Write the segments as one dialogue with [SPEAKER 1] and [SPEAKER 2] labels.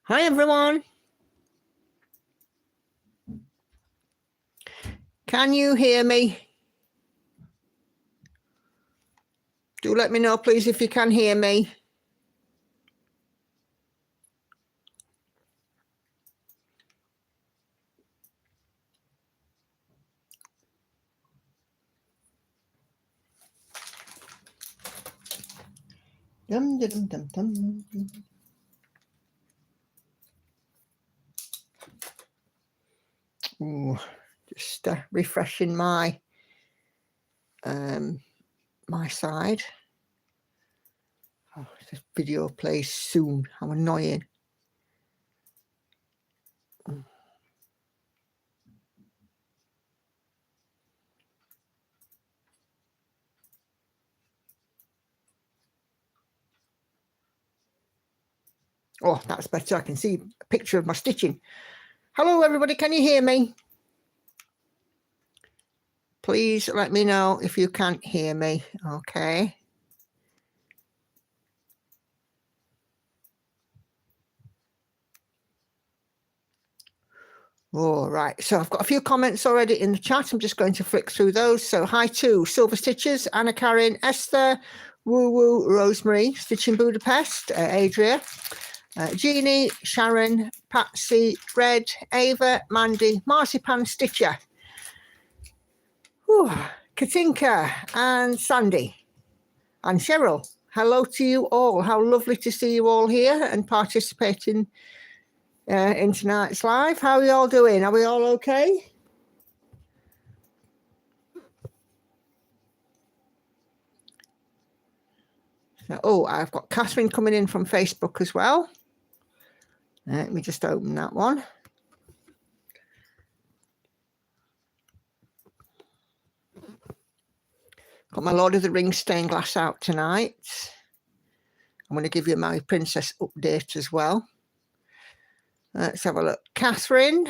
[SPEAKER 1] Hi everyone. Can you hear me? Do let me know, please, if you can hear me. Dum, dum, dum, dum. Ooh, just refreshing my my side. Oh, this video plays soon. How annoying. Oh, that's better. I can see a picture of my stitching. Hello, everybody. Can you hear me? Please let me know if you can't hear me. Okay. All right, so I've got a few comments already in the chat. I'm just going to flick through those. So hi to Silver Stitches, Anna Karen, Esther, Woo Woo, Rosemary, Stitching Budapest, Adria, Jeannie, Sharon, Patsy, Red, Ava, Mandy, Marzipan Stitcher, Katinka, and Sandy, and Cheryl. Hello to you all. How lovely to see you all here and participating in tonight's live. How are you all doing? Are we all okay? Oh, I've got Catherine coming in from Facebook as well. Let me just open that one. Got my Lord of the Rings stained glass out tonight. I'm going to give you my princess update as well. Let's have a look. Catherine.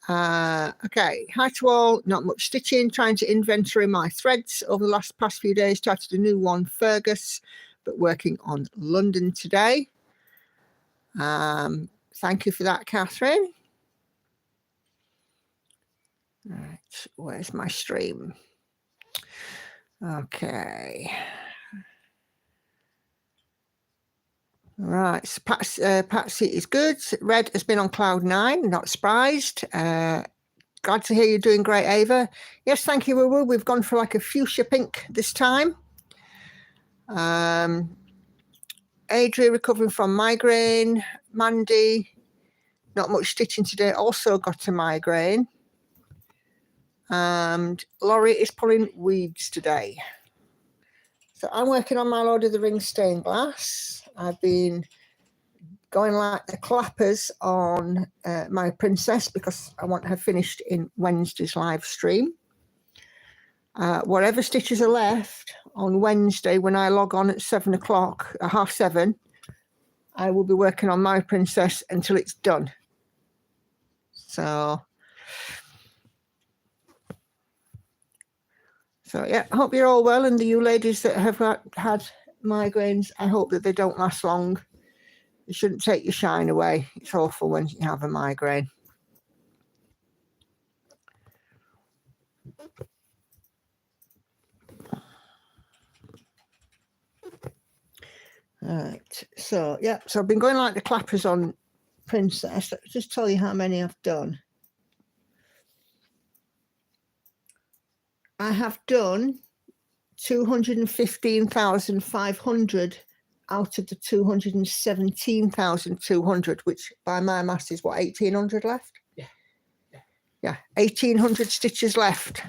[SPEAKER 1] Okay. Hi to all. Not much stitching. Trying to inventory my threads over the past few days. Started a new one, Fergus, but working on London today. Thank you for that, Catherine. All right. Where's my stream? Okay. Right, so Patsy is good. Red has been on cloud 9, not surprised. Glad to hear you're doing great, Ava. Yes, thank you, Woo Woo. We've gone for like a fuchsia pink this time. Adria recovering from migraine. Mandy, not much stitching today, also got a migraine. And Laurie is pulling weeds today. So I'm working on my Lord of the Rings stained glass. I've been going like the clappers on my princess because I want her finished in Wednesday's live stream. Whatever stitches are left on Wednesday when I log on at 7 o'clock, 7:30, I will be working on my princess until it's done. So yeah, I hope you're all well, and you ladies that have had migraines, I hope that they don't last long. It shouldn't take your shine away. It's awful when you have a migraine. All right, so yeah, so I've been going like the clappers on princess. Let's just tell you how many I've done. I have done 215,500 out of the 217,200, which by my maths is what, 1,800 left? Yeah, 1,800 stitches left.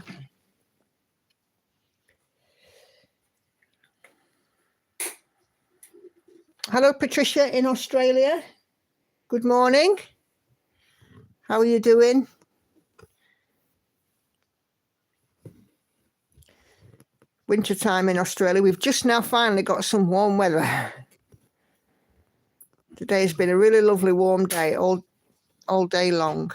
[SPEAKER 1] Hello, Patricia in Australia. Good morning. How are you doing? Wintertime in Australia. We've just now finally got some warm weather. Today has been a really lovely warm day all day long.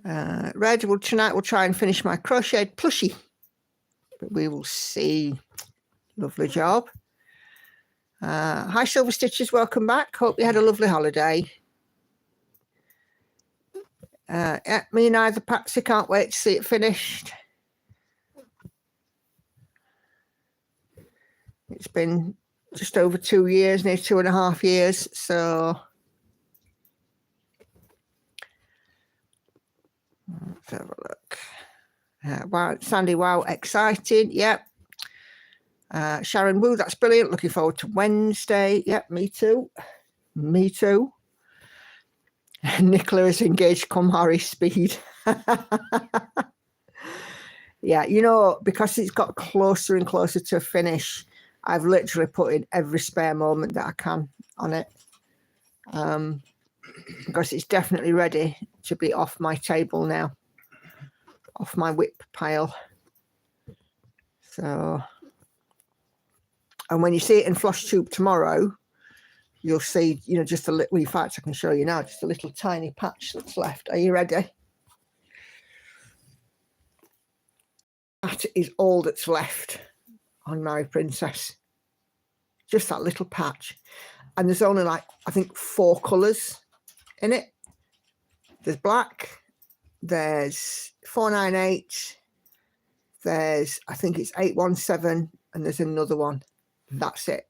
[SPEAKER 1] Red, tonight we'll try and finish my crocheted plushie, but we will see. Lovely job. Hi, Silver Stitches. Welcome back. Hope you had a lovely holiday. Yeah, me neither, Patsy. Can't wait to see it finished. It's been just over 2 years, nearly 2.5 years. So let's have a look. Wow, Sandy, wow, exciting. Yep. Sharon, woo, that's brilliant. Looking forward to Wednesday. Yep, me too. Me too. Nicola is engaged, come Harry speed. Yeah, you know, because it's got closer and closer to a finish, I've literally put in every spare moment that I can on it. Because it's definitely ready to be off my table now, off my whip pile. So, and when you see it in Floss Tube tomorrow, you'll see, you know, just a little, in fact, I can show you now, just a little tiny patch that's left. Are you ready? That is all that's left on Mary Princess. Just that little patch. And there's only like, I think 4 colours in it. There's black, there's 498, there's, I think it's 817, and there's another one. That's it.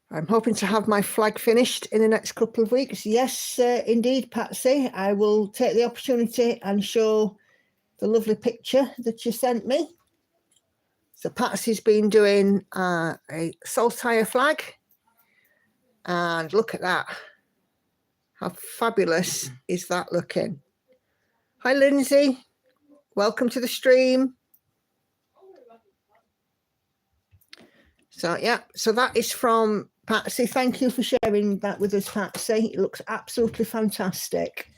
[SPEAKER 1] I'm hoping to have my flag finished in the next couple of weeks. Yes, indeed, Patsy. I will take the opportunity and show the lovely picture that you sent me. So Patsy's been doing a saltire flag. And look at that. How fabulous is that looking? Hi, Lindsay. Welcome to the stream. So, yeah, so that is from Patsy. Thank you for sharing that with us, Patsy. It looks absolutely fantastic.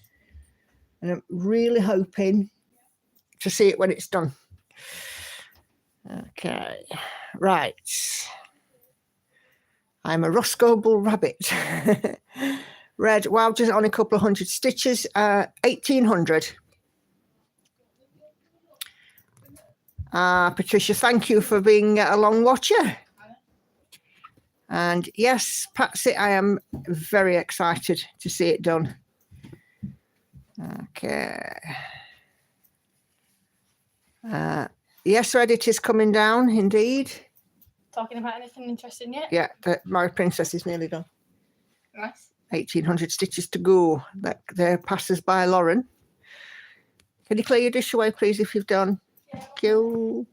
[SPEAKER 1] And I'm really hoping to see it when it's done. Okay, right. I'm a Roscoe Bull Rabbit. Red, wow, just on a couple of 100 stitches, 1,800. Patricia, thank you for being a long watcher. And yes, Patsy, I am very excited to see it done. Okay. Yes, Reddit is coming down, indeed.
[SPEAKER 2] Talking about anything interesting yet?
[SPEAKER 1] Yeah, Mary Princess is nearly done.
[SPEAKER 2] Nice.
[SPEAKER 1] 1,800 stitches to go. There passes by Lauren. Can you clear your dish away, please, if you've done?
[SPEAKER 2] Yeah.
[SPEAKER 1] Thank you.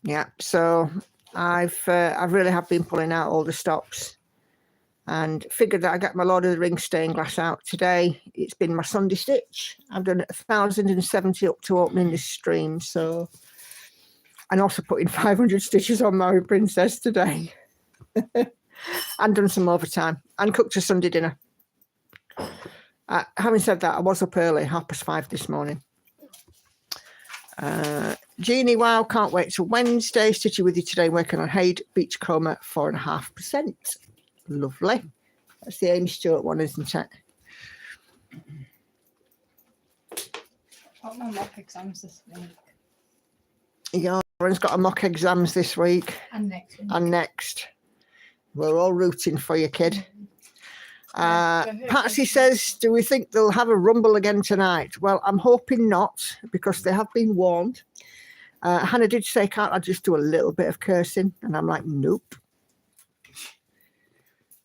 [SPEAKER 1] Yeah, so I've really have been pulling out all the stops and figured that I got my Lord of the Rings stained glass out today. It's been my Sunday stitch. I've done 1,070 up to opening this stream. So, and also put in 500 stitches on Mary Princess today. And done some overtime and cooked a Sunday dinner. Having said that, I was up early, 5:30 this morning. Jeannie, wow, can't wait till Wednesday. Stitching with you today, working on Haid Beach Chroma 4.5%. Lovely. That's the Amy Stewart one, isn't it?
[SPEAKER 2] Got my mock exams this week.
[SPEAKER 1] Yeah, Lauren's got a mock exams this week.
[SPEAKER 2] And next week.
[SPEAKER 1] And next. We're all rooting for you, kid. Patsy says, do we think they'll have a rumble again tonight? Well, I'm hoping not, because they have been warned. Hannah did say, can't I just do a little bit of cursing? And I'm like, nope.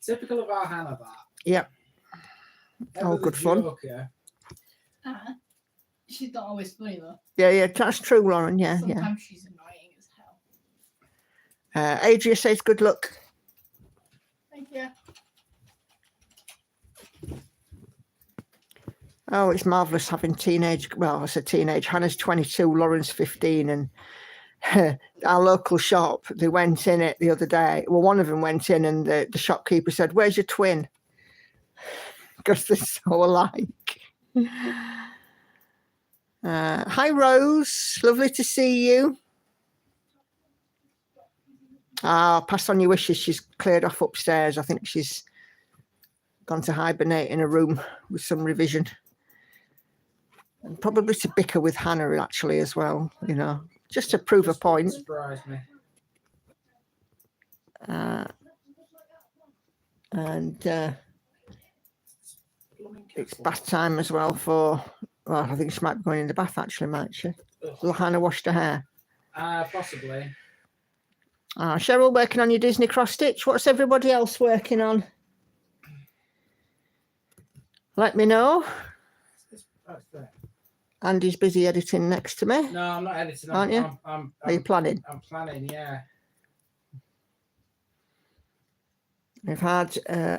[SPEAKER 3] Typical of our Hannah, that.
[SPEAKER 1] Yep. Oh, good fun.
[SPEAKER 2] She's not always funny, though.
[SPEAKER 1] Yeah, that's true, Lauren. Yeah,
[SPEAKER 2] Sometimes she's annoying as hell.
[SPEAKER 1] Adria says, good luck.
[SPEAKER 2] Thank you.
[SPEAKER 1] Oh, it's marvellous having teenage, well, I said teenage, Hannah's 22, Lauren's 15, and our local shop, they went in it the other day. Well, one of them went in and the shopkeeper said, where's your twin? Because they're so alike. Hi, Rose. Lovely to see you. Pass on your wishes. She's cleared off upstairs. I think she's gone to hibernate in a room with some revision. And probably to bicker with Hannah actually as well, you know, just to prove a
[SPEAKER 3] Just
[SPEAKER 1] point.
[SPEAKER 3] Surprise me.
[SPEAKER 1] And it's bath time as well for, well, I think she might be going in the bath actually, might she? Will Hannah washed her hair?
[SPEAKER 3] Possibly.
[SPEAKER 1] Cheryl, working on your Disney cross stitch. What's everybody else working on? Let me know. Andy's busy editing next to me.
[SPEAKER 3] No, I'm not editing.
[SPEAKER 1] Aren't you? Are you planning?
[SPEAKER 3] I'm planning, yeah.
[SPEAKER 1] We've had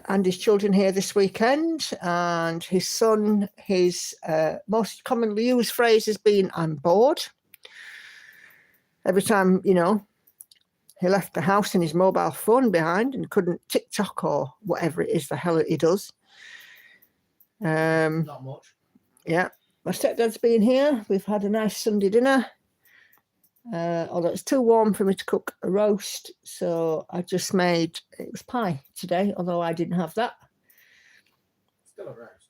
[SPEAKER 1] Andy's children here this weekend, and his son, his most commonly used phrase has been, I'm bored. Every time, you know, he left the house and his mobile phone behind and couldn't TikTok or whatever it is the hell he does.
[SPEAKER 3] Not much.
[SPEAKER 1] Yeah. My stepdad's been here. We've had a nice Sunday dinner. Although it's too warm for me to cook a roast, so I just made, it was pie today, although I didn't have that.
[SPEAKER 3] Still a roast.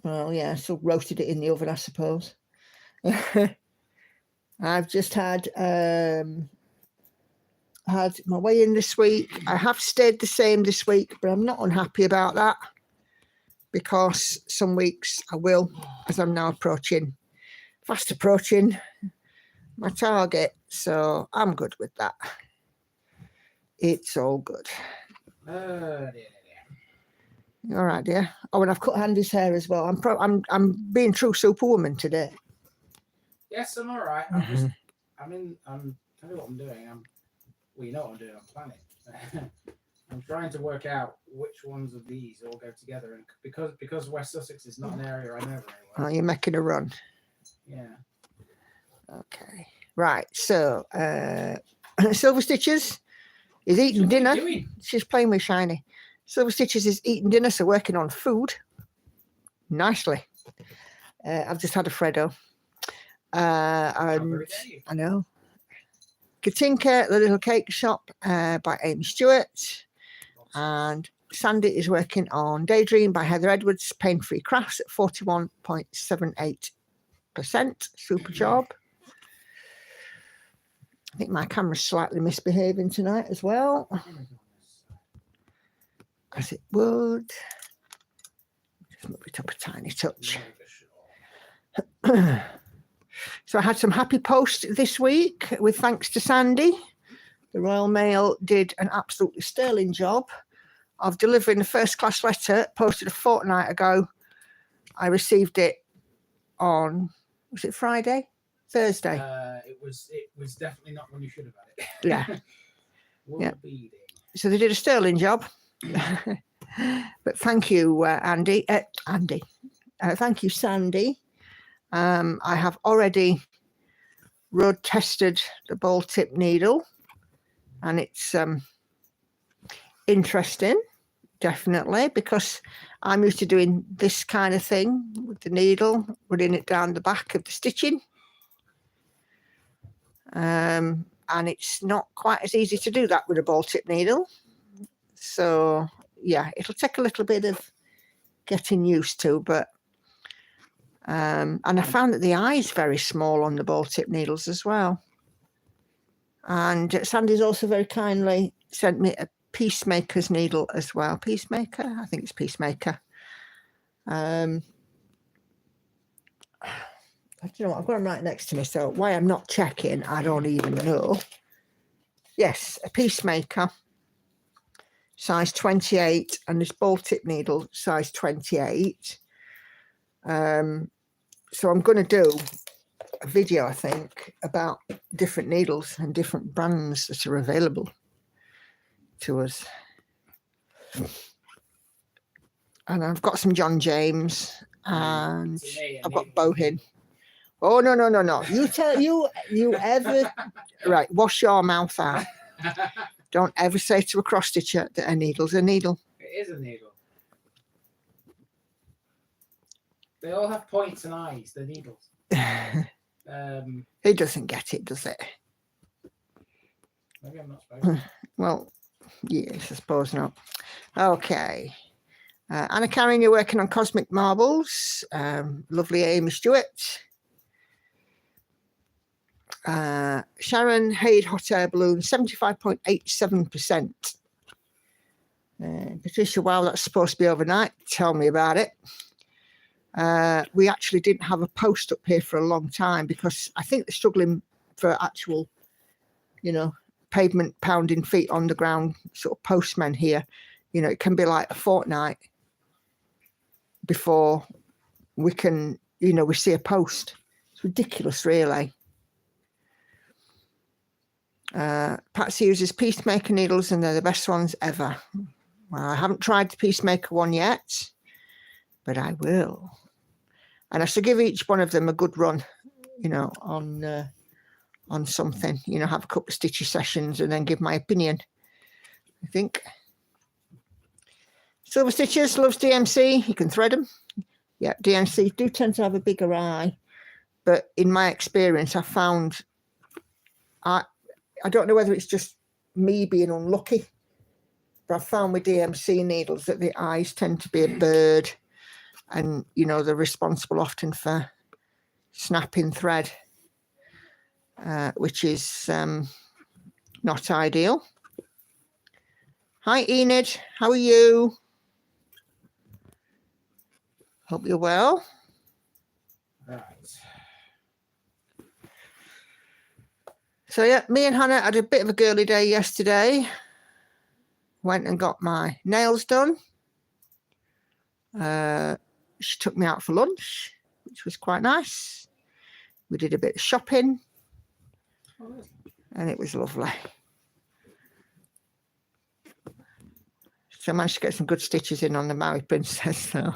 [SPEAKER 1] Well, yeah, so roasted it in the oven, I suppose. I've just had my weigh in this week. I have stayed the same this week, but I'm not unhappy about that because some weeks I will, as I'm now fast approaching my target, so I'm good with that. It's all good.
[SPEAKER 3] Dear.
[SPEAKER 1] All right, dear. Oh, and I've cut Andy's hair as well. I'm being true superwoman today.
[SPEAKER 3] Yes, I'm all right. I'm tell you what I'm doing. Well, you know what I'm doing. I'm planning. I'm trying to work out which ones of these all go together, and because West Sussex is not an area I know very well.
[SPEAKER 1] Oh, you're making a run.
[SPEAKER 3] Yeah.
[SPEAKER 1] Okay. Right. So, Silver Stitches is eating dinner. She's playing with Shiny. Silver Stitches is eating dinner, so working on food. Nicely. I've just had a Freddo. And I know. Katinka, the Little Cake Shop by Amy Stewart. And Sandy is working on Daydream by Heather Edwards, Pain-Free Crafts at 41.78%. Super job. I think my camera's slightly misbehaving tonight as well, as it would. Just move it up a tiny touch. So I had some happy posts this week with thanks to Sandy. The Royal Mail did an absolutely sterling job of delivering the first class letter posted a fortnight ago. I received it on, was it Friday? Thursday.
[SPEAKER 3] It was definitely not when you should have had it.
[SPEAKER 1] Yeah. Yeah.
[SPEAKER 3] Beading.
[SPEAKER 1] So they did a sterling job. But thank you, Andy. Thank you, Sandy. I have already road tested the ball tip needle, and it's interesting, definitely, because I'm used to doing this kind of thing with the needle, running it down the back of the stitching. And it's not quite as easy to do that with a ball tip needle. So yeah, it'll take a little bit of getting used to, but and I found that the eye is very small on the ball tip needles as well. And Sandy's also very kindly sent me a Peacemaker's needle as well. Peacemaker? I think it's Peacemaker. I don't know what, I've got them right next to me, so why I'm not checking, I don't even know. Yes, a Peacemaker, size 28, and this ball tip needle, size 28. So I'm going to do a video, I think, about different needles and different brands that are available to us. And I've got some John James, and I've got Bohin. Oh, no. You ever, right, wash your mouth out. Don't ever say to a cross stitcher that a needle's a needle.
[SPEAKER 3] It is a needle. They all have points and eyes, they're needles.
[SPEAKER 1] He doesn't get it, does it?
[SPEAKER 3] Maybe I'm not supposed to.
[SPEAKER 1] Well, yes, I suppose not. Okay. Anna Karen, you're working on Cosmic Marbles. Lovely Amy Stewart. Sharon Haid Hot Air Balloon, 75.87%. Patricia, wow, that's supposed to be overnight. Tell me about it. We actually didn't have a post up here for a long time because I think they're struggling for actual, you know, pavement pounding feet on the ground sort of postmen here. You know, it can be like a fortnight before we can, you know, we see a post. It's ridiculous, really. Patsy uses Peacemaker needles and they're the best ones ever. Well, I haven't tried the Peacemaker one yet, but I will. And I should give each one of them a good run, you know, on something, you know, have a couple of stitchy sessions and then give my opinion, I think. Silver Stitches loves DMC. You can thread them. Yeah, DMC do tend to have a bigger eye. But in my experience, I found, I don't know whether it's just me being unlucky, but I found with DMC needles that the eyes tend to be a bird and, you know, they're responsible often for snapping thread, which is not ideal. Hi, Enid. How are you? Hope you're well.
[SPEAKER 3] Right.
[SPEAKER 1] So, yeah, me and Hannah had a bit of a girly day yesterday. Went and got my nails done. She took me out for lunch, which was quite nice. We did a bit of shopping. And it was lovely. So I managed to get some good stitches in on the Maui Princess, though.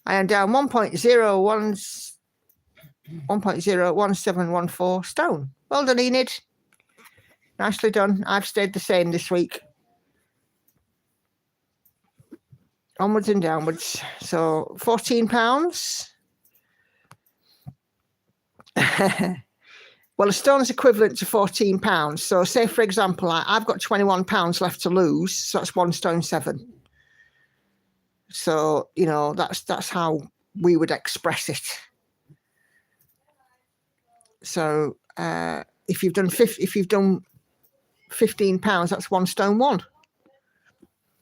[SPEAKER 1] I am down 1.01714 stone. Well done, Enid. Nicely done. I've stayed the same this week. Onwards and downwards. So £14. Well, a stone is equivalent to £14. So say, for example, I've got £21 left to lose. So that's 1 stone 7. So, you know, that's how we would express it. So if you've done £15, that's 1 stone 1.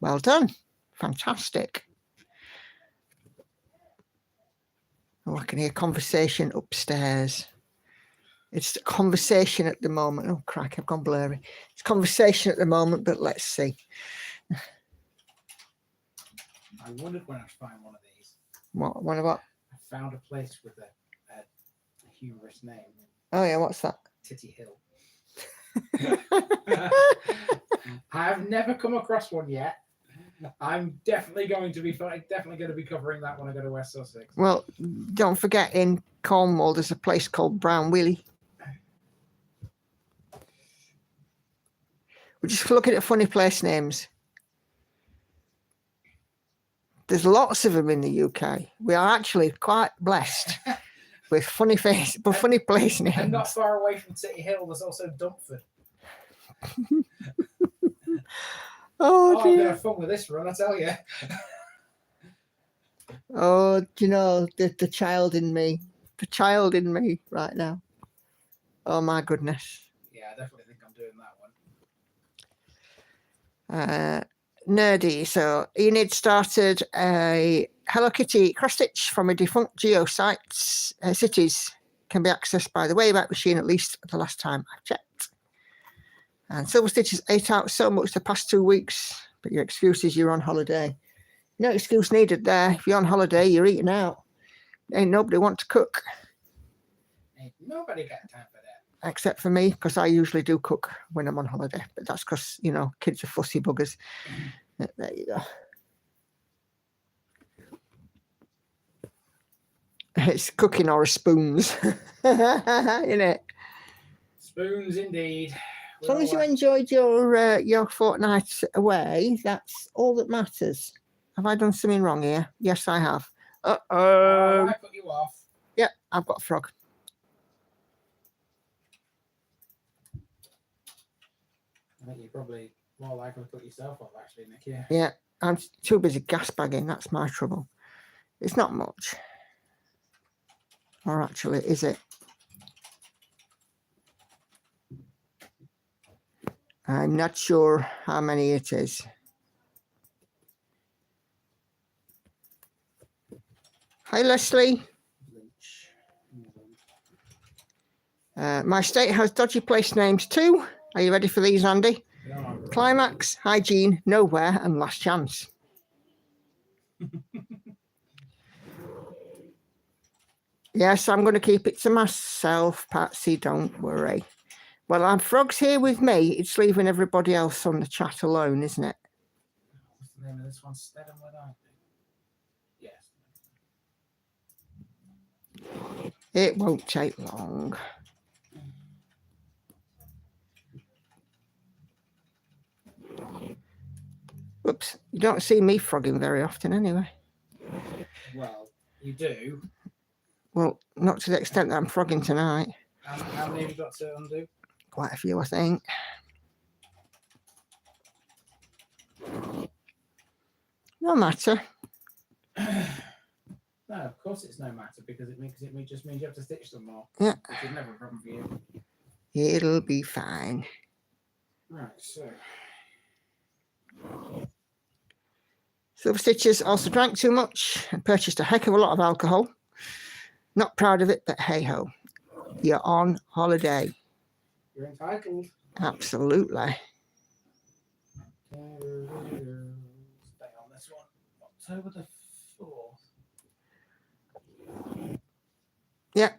[SPEAKER 1] Well done. Fantastic. Oh, I can hear conversation upstairs. It's a conversation at the moment. Oh, crack, I've gone blurry. It's conversation at the moment, but let's see.
[SPEAKER 3] I wondered when I'd find one of these.
[SPEAKER 1] What? One of what?
[SPEAKER 3] I found a place with a humorous name.
[SPEAKER 1] Oh, yeah, what's that?
[SPEAKER 3] Titty Hill. I have never come across one yet. I'm definitely going to be covering that when I go to West Sussex.
[SPEAKER 1] Well, don't forget in Cornwall there's a place called Brown Willie. We're just looking at funny place names. There's lots of them in the UK. We are actually quite blessed with funny place names.
[SPEAKER 3] And not far away from Titty Hill, there's also Dumpford.
[SPEAKER 1] Oh,
[SPEAKER 3] I'm
[SPEAKER 1] dear.
[SPEAKER 3] going to have fun with this run, I tell you.
[SPEAKER 1] Oh, do you know, the child in me right now. Oh, my goodness.
[SPEAKER 3] Yeah, I definitely think I'm doing that one.
[SPEAKER 1] Nerdy. So Enid started a Hello Kitty cross stitch from a defunct geosite. Cities can be accessed by the Wayback Machine, at least the last time I checked. And Silver Stitches ate out so much the past 2 weeks, but your excuse is you're on holiday. No excuse needed there. If you're on holiday, you're eating out. Ain't nobody want to cook.
[SPEAKER 3] Ain't nobody got time for that.
[SPEAKER 1] Except for me, because I usually do cook when I'm on holiday. But that's because, you know, kids are fussy buggers. There you go. It's cooking or spoons. Isn't it?
[SPEAKER 3] Spoons indeed.
[SPEAKER 1] As long as you enjoyed your fortnight away, that's all that matters. Have I done something wrong here? Yes, I have.
[SPEAKER 3] I put you off.
[SPEAKER 1] Yeah, I've got a frog.
[SPEAKER 3] I think you're probably more likely to put yourself off, actually, Nick.
[SPEAKER 1] Yeah, I'm too busy gas bagging. That's my trouble. It's not much. Or actually, is it? I'm not sure how many it is. Hi, Leslie. My state has dodgy place names too. Are you ready for these, Andy?
[SPEAKER 3] No.
[SPEAKER 1] Climax, hygiene, nowhere, and last chance. Yes, I'm going to keep it to myself, Patsy. Don't worry. Well, I'm Frog's here with me. It's leaving everybody else on the chat alone, isn't it?
[SPEAKER 3] What's the name of this one? Stedham with I? Yes.
[SPEAKER 1] It won't take long. Whoops, you don't see me frogging very often anyway.
[SPEAKER 3] Well, you do.
[SPEAKER 1] Well, not to the extent that I'm frogging tonight.
[SPEAKER 3] How many have you got to undo?
[SPEAKER 1] Quite a few, I think. No matter.
[SPEAKER 3] No, of course it's no matter because it just means you have to stitch them more.
[SPEAKER 1] Yeah.
[SPEAKER 3] Which is never a problem for you.
[SPEAKER 1] It'll be fine.
[SPEAKER 3] Right, so.
[SPEAKER 1] Silver Stitches also drank too much and purchased a heck of a lot of alcohol. Not proud of it, but hey ho. You're on holiday.
[SPEAKER 3] You're entitled.
[SPEAKER 1] Absolutely.
[SPEAKER 3] Stay on this one. October the 4th.
[SPEAKER 1] Yeah.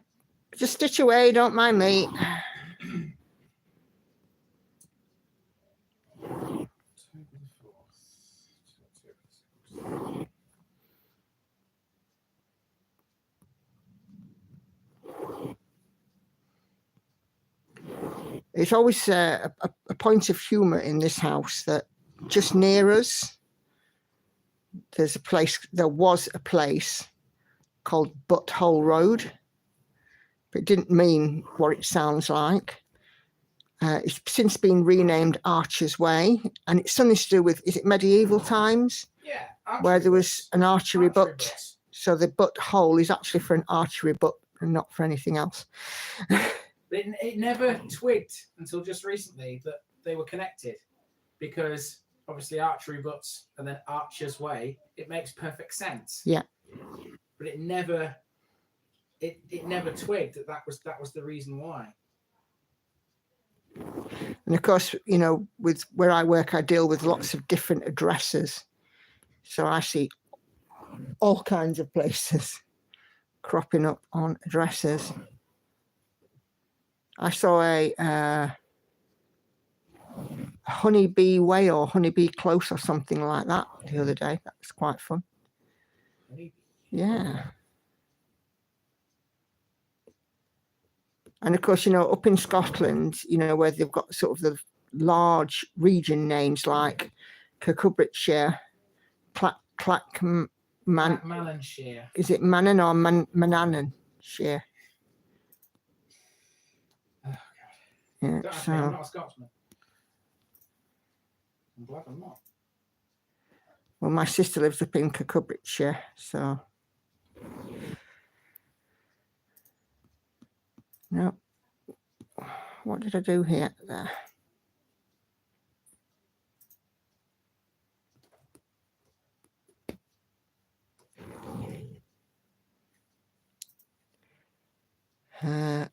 [SPEAKER 1] Just stitch away, don't mind me. It's always a point of humour in this house that just near us, there was a place called Butthole Road. But it didn't mean what it sounds like. It's since been renamed Archer's Way, and it's something to do with, is it medieval times?
[SPEAKER 3] Yeah.
[SPEAKER 1] Where there was an archery butt.
[SPEAKER 3] butts.
[SPEAKER 1] So the butt hole is actually for an archery butt and not for anything else.
[SPEAKER 3] It never twigged until just recently that they were connected, because obviously archery butts and then Archer's Way, it makes perfect sense.
[SPEAKER 1] Yeah.
[SPEAKER 3] But it never twigged that was the reason why.
[SPEAKER 1] And of course, you know, with where I work, I deal with lots of different addresses. So I see all kinds of places cropping up on addresses. I saw a Honeybee Way or Honeybee Close or something like that the other day. That was quite fun. Yeah. And of course, you know, up in Scotland, you know, where they've got sort of the large region names like Kirkcudbrightshire,
[SPEAKER 3] Mannanshire.
[SPEAKER 1] Is it Mannan or Manannanshire?
[SPEAKER 3] Oh, God.
[SPEAKER 1] Yeah,
[SPEAKER 3] Don't ask
[SPEAKER 1] so
[SPEAKER 3] me, I'm not a Scotsman. I'm glad I'm not.
[SPEAKER 1] well, my sister lives up in Kirkcudbrightshire, so no. What did I do here? There.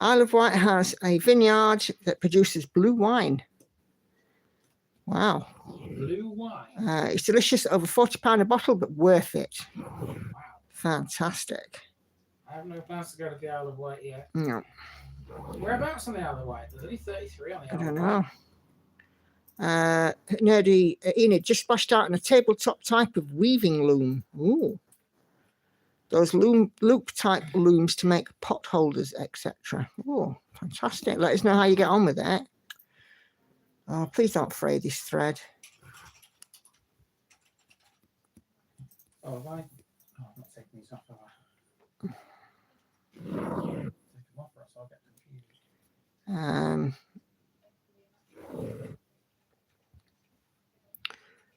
[SPEAKER 1] Isle of Wight has a vineyard that produces blue wine. Wow.
[SPEAKER 3] Blue wine.
[SPEAKER 1] It's delicious, over £40 a bottle, but worth it.
[SPEAKER 3] Wow.
[SPEAKER 1] Fantastic.
[SPEAKER 3] I have no plans to go to the Isle of Wight yet.
[SPEAKER 1] No,
[SPEAKER 3] Whereabouts on the Isle of Wight? There's only 33 on the
[SPEAKER 1] I
[SPEAKER 3] Isle
[SPEAKER 1] don't
[SPEAKER 3] of Wight.
[SPEAKER 1] know. Nerdy Enid just splashed out in a tabletop type of weaving loom. Ooh. Those loop type looms to make pot holders, etc. Oh, fantastic. Let us know how you get on with that. Oh, please don't fray this thread.
[SPEAKER 3] Oh, have I? Oh, I'm not taking these off, have I? Take them off, or else I'll get confused.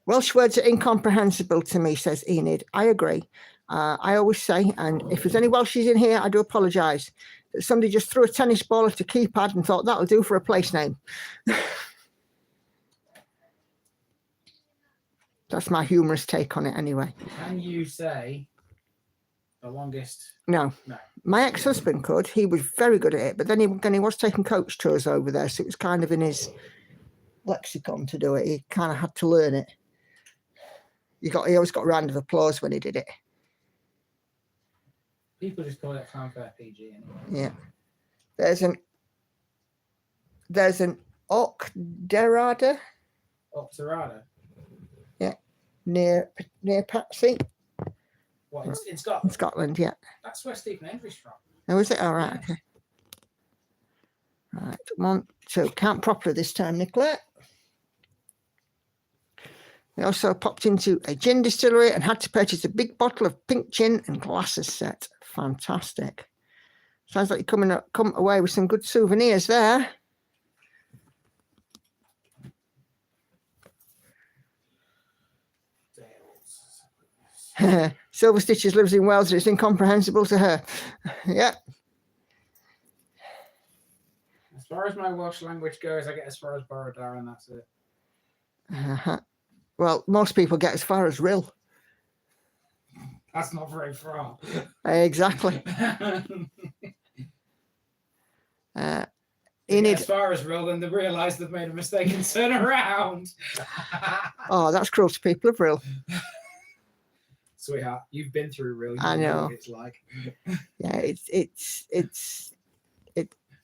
[SPEAKER 1] Welsh words are incomprehensible to me, says Enid. I agree. I always say, and if there's any Welshies in here, I do apologise, that somebody just threw a tennis ball at a keypad and thought that'll do for a place name. That's my humorous take on it anyway.
[SPEAKER 3] Can you say the longest?
[SPEAKER 1] No.
[SPEAKER 3] No.
[SPEAKER 1] My ex-husband could. He was very good at it, but then he was taking coach tours over there, so it was kind of in his lexicon to do it. He kind of had to learn it. He always got a round of applause when he did it.
[SPEAKER 3] People just call it fanfare PG anyway.
[SPEAKER 1] Yeah. There's an Octorada.
[SPEAKER 3] Octorada.
[SPEAKER 1] Yeah. Near Patsy.
[SPEAKER 3] What, in
[SPEAKER 1] In
[SPEAKER 3] Scotland?
[SPEAKER 1] Scotland, yeah.
[SPEAKER 3] That's where Stephen Hendry's from.
[SPEAKER 1] Oh, is it? All right, okay. Right, 1, 2. Count properly this time, Nicola. We also popped into a gin distillery and had to purchase a big bottle of pink gin and glasses set. Fantastic. Sounds like you're come away with some good souvenirs there. Silver Stitches lives in Wales and it's incomprehensible to her. Yeah.
[SPEAKER 3] As far as my Welsh language goes, I get as far as Borodar and that's it.
[SPEAKER 1] Well, most people get as far as Rill.
[SPEAKER 3] That's not very far.
[SPEAKER 1] Exactly.
[SPEAKER 3] As far as Rill, then they realise they've made a mistake and turn around.
[SPEAKER 1] Oh, that's cruel to people of Rill.
[SPEAKER 3] Sweetheart, you've been through Rill. You
[SPEAKER 1] I know
[SPEAKER 3] what it's like.
[SPEAKER 1] Yeah,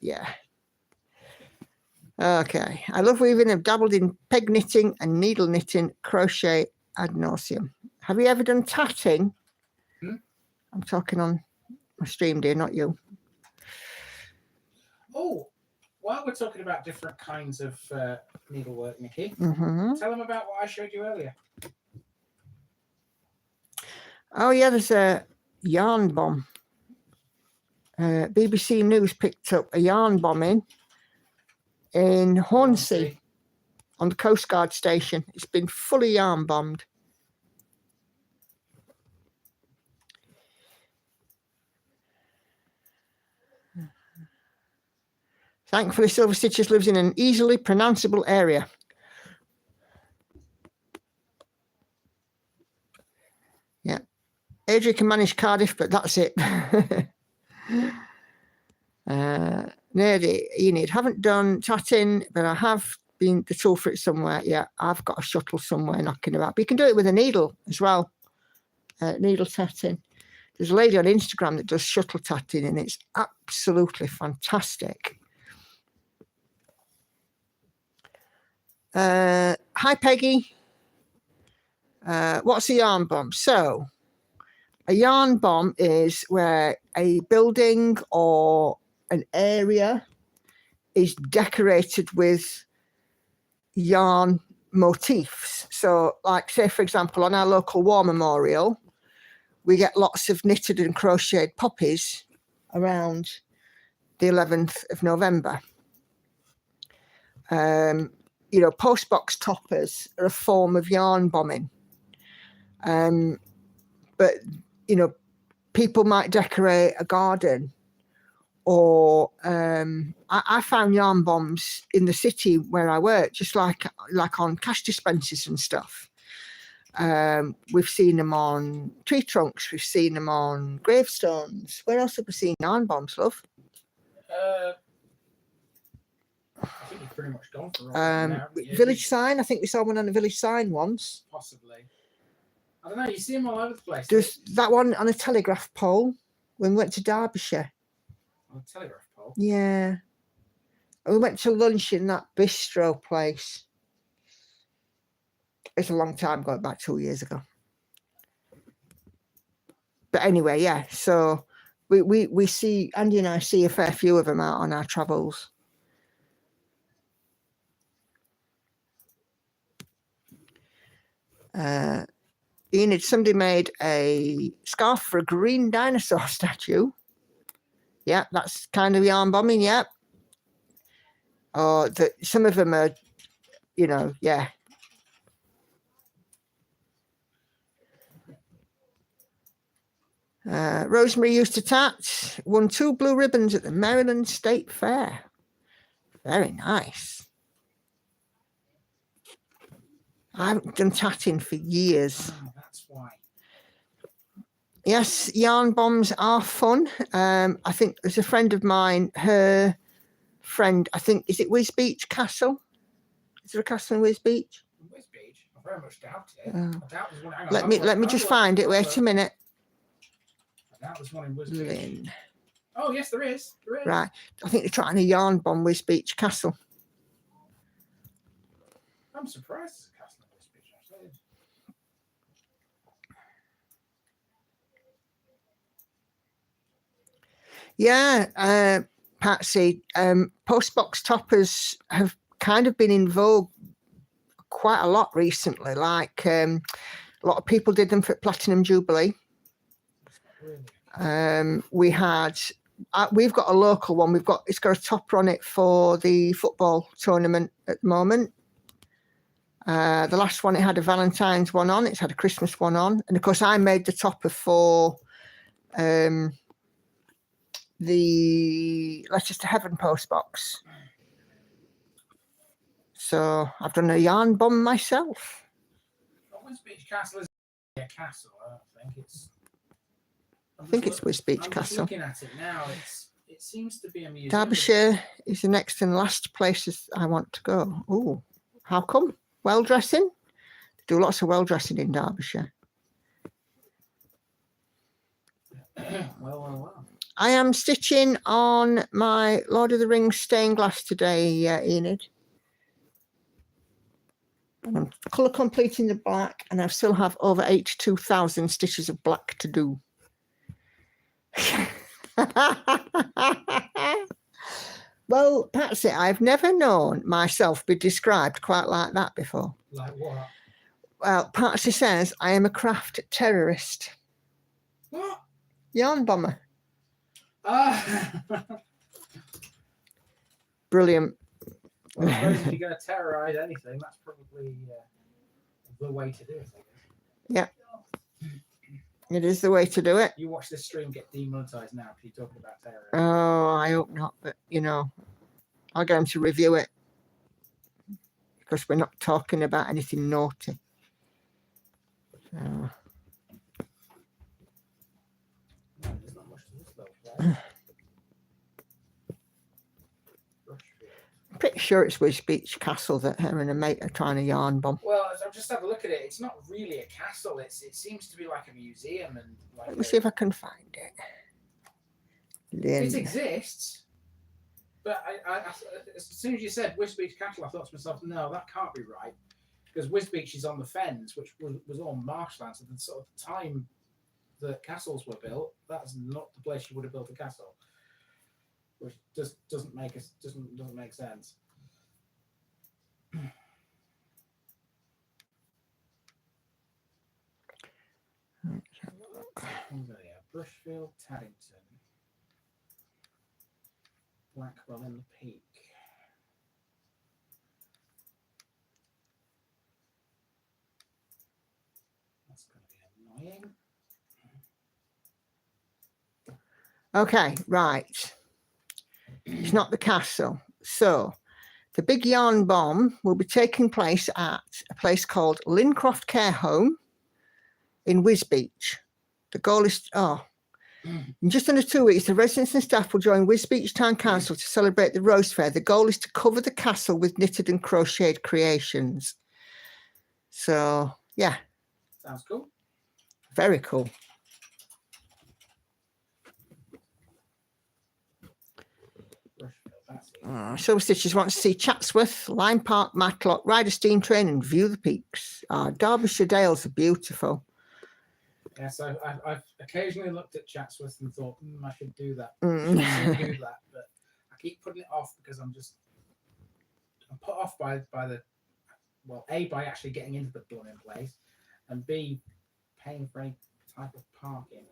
[SPEAKER 1] yeah. Okay. I love weaving. I've dabbled in peg knitting and needle knitting, crochet ad nauseum. Have you ever done tatting? I'm talking on my stream, dear, not you.
[SPEAKER 3] Oh, while we're talking about different kinds of needlework, Nikki,
[SPEAKER 1] Mm-hmm.
[SPEAKER 3] tell them about what I showed you earlier.
[SPEAKER 1] Oh, yeah, there's a yarn bomb. BBC News picked up a yarn bombing in Hornsea on the Coast Guard station. It's been fully yarn bombed. Thankfully, Silver Stitches lives in an easily pronounceable area. Yeah. Adrian can manage Cardiff, but that's it. Nerdy, Enid, haven't done tatting, but I have been the tool for it somewhere. Yeah, I've got a shuttle somewhere knocking about. But you can do it with a needle as well. Needle tatting. There's a lady on Instagram that does shuttle tatting, and it's absolutely fantastic. Hi, Peggy. What's a yarn bomb? So, a yarn bomb is where a building or an area is decorated with yarn motifs. So, like, say, for example, on our local war memorial, we get lots of knitted and crocheted poppies around the 11th of November. You know, postbox toppers are a form of yarn bombing. But, you know, people might decorate a garden, or I found yarn bombs in the city where I work, just like on cash dispensers and stuff. We've seen them on tree trunks. We've seen them on gravestones. Where else have we seen yarn bombs, love?
[SPEAKER 3] I think you've pretty much gone for it.
[SPEAKER 1] Village sign. I think we saw one on a village sign once.
[SPEAKER 3] Possibly. I don't know. You see them all over the place.
[SPEAKER 1] There's that one on a telegraph pole when we went to Derbyshire.
[SPEAKER 3] On a telegraph pole?
[SPEAKER 1] Yeah. And we went to lunch in that bistro place. It's a long time ago, about 2 years ago. But anyway, yeah. So we see, Andy and I see a fair few of them out on our travels. Enid, somebody made a scarf for a green dinosaur statue. Yeah, that's kind of yarn bombing, yeah. Or some of them are, you know, yeah. Rosemary used to tat, won 2 blue ribbons at the Maryland State Fair. Very nice. I haven't done tatting for years.
[SPEAKER 3] Oh, that's why.
[SPEAKER 1] Yes, yarn bombs are fun. I think there's a friend of mine, her friend, I think, is it Whiz Beach Castle? Is there a castle in Whiz Beach?
[SPEAKER 3] Whiz Beach? I very much doubt it.
[SPEAKER 1] Oh.
[SPEAKER 3] I doubt there's one. Hang on,
[SPEAKER 1] Let me just find it. Wait a minute.
[SPEAKER 3] I doubt there's one in Whiz Beach.
[SPEAKER 1] Lynn.
[SPEAKER 3] Oh, yes, there is. There is.
[SPEAKER 1] Right. I think they're trying to yarn bomb Whiz Beach Castle.
[SPEAKER 3] I'm surprised there's a castle in Whiz Beach, actually.
[SPEAKER 1] Yeah, Patsy, postbox toppers have kind of been in vogue quite a lot recently. Like a lot of people did them for Platinum Jubilee.
[SPEAKER 3] Really?
[SPEAKER 1] We've got a local one. It's got a topper on it for the football tournament at the moment. The last one, it had a Valentine's one on. It's had a Christmas one on, and of course, I made the topper for the Letters to Heaven postbox. So I've done a yarn bomb myself.
[SPEAKER 3] Whiz Beach Castle is a castle. I don't think it's.
[SPEAKER 1] I think it's Whiz Beach
[SPEAKER 3] I'm
[SPEAKER 1] Castle.
[SPEAKER 3] just looking at it now. It seems to be a museum.
[SPEAKER 1] Derbyshire is the next and last places I want to go. Oh, how come? Well dressing? They do lots of well dressing in Derbyshire.
[SPEAKER 3] Well.
[SPEAKER 1] I am stitching on my Lord of the Rings stained glass today, Enid. And I'm colour completing the black, and I still have over 82,000 stitches of black to do. Well, Patsy, I've never known myself be described quite like that before.
[SPEAKER 3] Like what?
[SPEAKER 1] Well, Patsy says I am a craft terrorist.
[SPEAKER 3] What?
[SPEAKER 1] Yarn bomber.
[SPEAKER 3] Well,
[SPEAKER 1] Brilliant.
[SPEAKER 3] I suppose if you're going to terrorise anything, that's probably the way to do it, I guess.
[SPEAKER 1] Yeah. It is the way to do it.
[SPEAKER 3] You watch this stream get demonetised now because you're talking about terrorism.
[SPEAKER 1] Oh, I hope not. But, I'll get him to review it. Because we're not talking about anything naughty. So.
[SPEAKER 3] No, there's not much to this though, right?
[SPEAKER 1] I'm pretty sure it's Whiz Beach Castle that her and her mate are trying to yarn bomb.
[SPEAKER 3] Well, I've just had a look at it. It's not really a castle. It seems to be like a museum and like.
[SPEAKER 1] Let me see if I can find it. Lynn.
[SPEAKER 3] It exists, but I, as soon as you said Whiz Beach Castle, I thought to myself, no, that can't be right, because Whiz Beach is on the Fens, which was all marshland. So the sort of time that castles were built, that's not the place you would have built a castle, which just doesn't make sense. Brushfield, Taddington, Blackwell in the Peak. That's going to be annoying.
[SPEAKER 1] Okay, right. It's not the castle. So the big yarn bomb will be taking place at a place called Lincroft Care Home in Whiz Beach. The goal is, in just under 2 weeks, the residents and staff will join Whiz Beach Town Council to celebrate the Rose Fair. The goal is to cover the castle with knitted and crocheted creations. So, yeah.
[SPEAKER 3] Sounds cool.
[SPEAKER 1] Very cool. Silver Stitches wants to see Chatsworth, Lyme Park, Matlock, ride a steam train and view the peaks. Derbyshire Dales are beautiful.
[SPEAKER 3] Yeah, so I've occasionally looked at Chatsworth and thought, I should do that.
[SPEAKER 1] Mm.
[SPEAKER 3] I should do that, but I keep putting it off because I'm put off by A, by actually getting into the blooming place, and B, paying for any type of parking.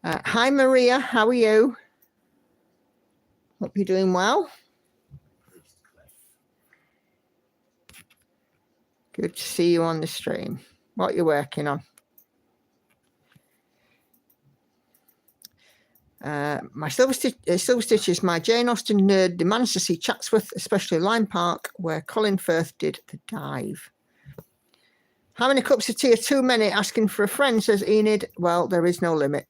[SPEAKER 1] Hi Maria, how are you? Hope you're doing well. Good to see you on the stream. What are you working on? My Silver Stitches, my Jane Austen nerd demands to see Chatsworth, especially Lyme Park, where Colin Firth did the dive. How many cups of tea are too many? Asking for a friend, says Enid. Well, there is no limit.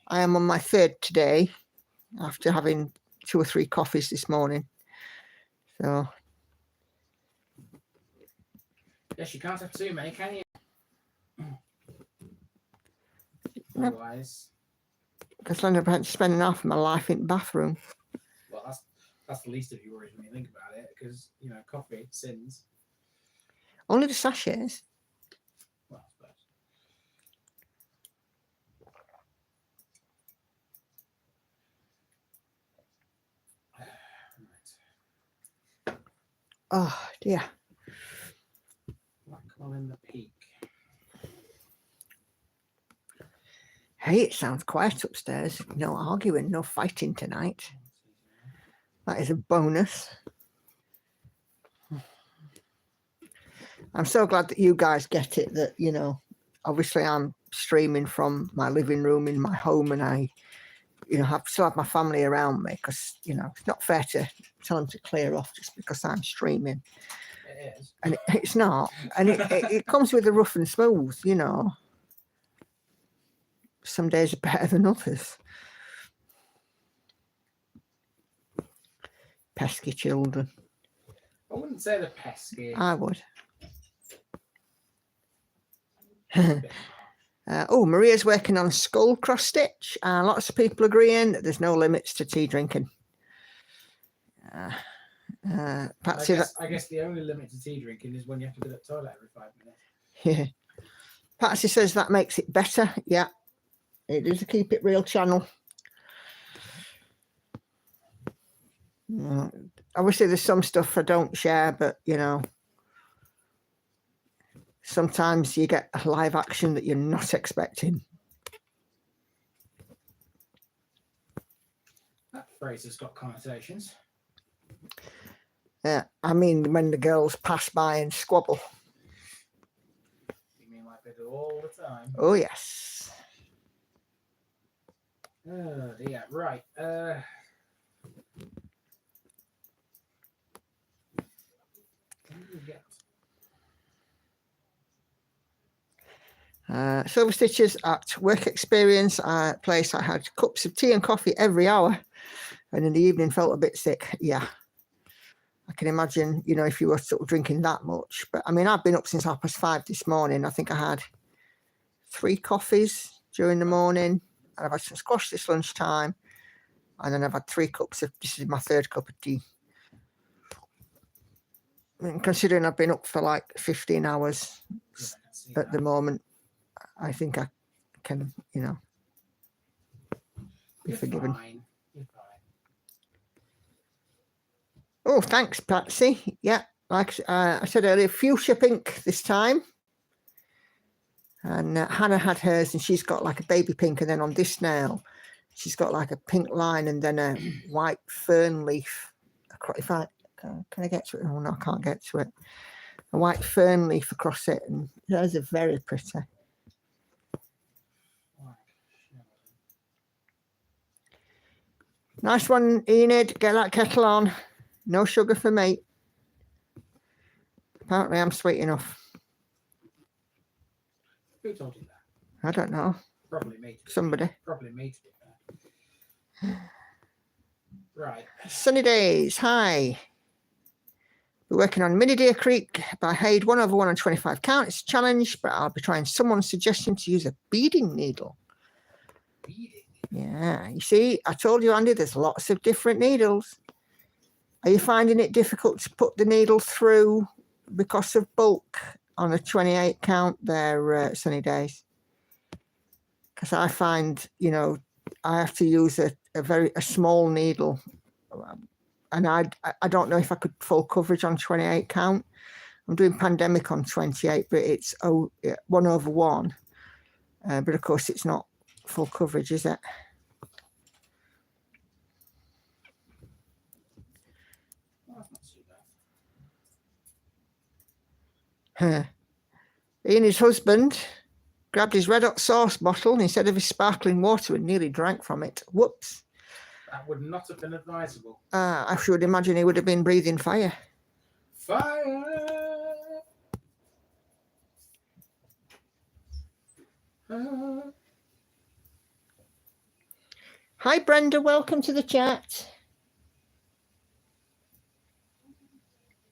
[SPEAKER 1] I am on my third today after having 2 or 3 coffees this morning. So.
[SPEAKER 3] Yes, you can't have too many, can you?
[SPEAKER 1] No.
[SPEAKER 3] Otherwise.
[SPEAKER 1] Because I end up spending half of my life in the bathroom.
[SPEAKER 3] Well, that's the least of your worries when you think about it, because coffee sins.
[SPEAKER 1] Only the sachets.
[SPEAKER 3] Well, I suppose. Right.
[SPEAKER 1] Oh dear.
[SPEAKER 3] Black Colin the Peak.
[SPEAKER 1] Hey, it sounds quiet upstairs. No arguing, no fighting tonight. That is a bonus. I'm so glad that you guys get it, that, obviously I'm streaming from my living room in my home, and I, still have my family around me, because, it's not fair to tell them to clear off just because I'm streaming.
[SPEAKER 3] It is.
[SPEAKER 1] And it's not. And it comes with a rough and smooth, Some days are better than others. Pesky children.
[SPEAKER 3] I wouldn't say they're pesky.
[SPEAKER 1] I would. Maria's working on skull cross stitch. Lots of people agreeing that there's no limits to tea drinking. Patsy,
[SPEAKER 3] I guess the only limit to tea drinking is when you have to go to the toilet every 5 minutes.
[SPEAKER 1] Yeah. Patsy says that makes it better. Yeah, it is a Keep It Real channel. Obviously, there's some stuff I don't share, but sometimes you get a live action that you're not expecting.
[SPEAKER 3] That phrase has got connotations.
[SPEAKER 1] Yeah, I mean when the girls pass by and squabble.
[SPEAKER 3] You mean like they do all the time?
[SPEAKER 1] Oh yes.
[SPEAKER 3] Oh dear. Right.
[SPEAKER 1] Silver Stitches at work experience place. I had cups of tea and coffee every hour, and in the evening felt a bit sick. Yeah, I can imagine, if you were sort of drinking that much. But I mean, I've been up since 5:30 this morning. I think I had 3 coffees during the morning, and I've had some squash this lunchtime, and then I've had 3 cups of, this is my 3rd cup of tea. I mean, considering I've been up for like 15 hours at the moment, I think I can, be forgiven.
[SPEAKER 3] Fine. You're fine.
[SPEAKER 1] Oh, thanks, Patsy. Yeah, like I said earlier, fuchsia pink this time. And Hannah had hers, and she's got like a baby pink, and then on this nail, she's got like a pink line and then a white fern leaf. If I can I get to it? Oh no, I can't get to it. A white fern leaf across it, and those are very pretty. Nice one, Enid. Get that kettle on. No sugar for me. Apparently, I'm sweet enough.
[SPEAKER 3] Who told you that?
[SPEAKER 1] I don't know.
[SPEAKER 3] Probably me.
[SPEAKER 1] Somebody.
[SPEAKER 3] Probably me, to be fair. Right.
[SPEAKER 1] Sunny days. Hi. We're working on Mini Deer Creek by Haid 1/1 on 25 count. It's a challenge, but I'll be trying someone's suggestion to use a beading needle.
[SPEAKER 3] Beading?
[SPEAKER 1] Yeah. You see, I told you, Andy, there's lots of different needles. Are you finding it difficult to put the needle through because of bulk on a 28 count there, Sunny days? Because I find, I have to use a small needle, and I don't know if I could full coverage on 28 count. I'm doing pandemic on 28, but it's 1/1. But of course, it's not full coverage, is it?
[SPEAKER 3] Oh, that's not too bad.
[SPEAKER 1] He and his husband, Grabbed his red hot sauce bottle instead of his sparkling water and nearly drank from it. Whoops.
[SPEAKER 3] That would not have been advisable.
[SPEAKER 1] I should imagine he would have been breathing fire.
[SPEAKER 3] Fire!
[SPEAKER 1] Hi, Brenda. Welcome to the chat.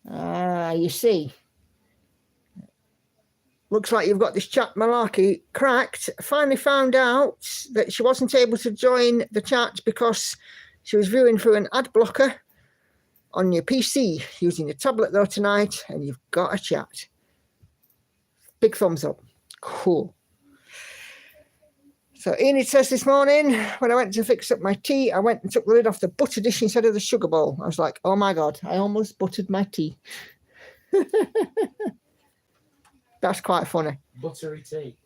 [SPEAKER 1] You see. Looks like you've got this chat malarkey cracked. Finally found out that she wasn't able to join the chat because she was viewing through an ad blocker on your PC using your tablet though tonight, and you've got a chat. Big thumbs up. Cool. So Enid says this morning, when I went to fix up my tea, I went and took the lid off the butter dish instead of the sugar bowl. I was like, oh my God, I almost buttered my tea. That's quite funny.
[SPEAKER 3] Buttery tea.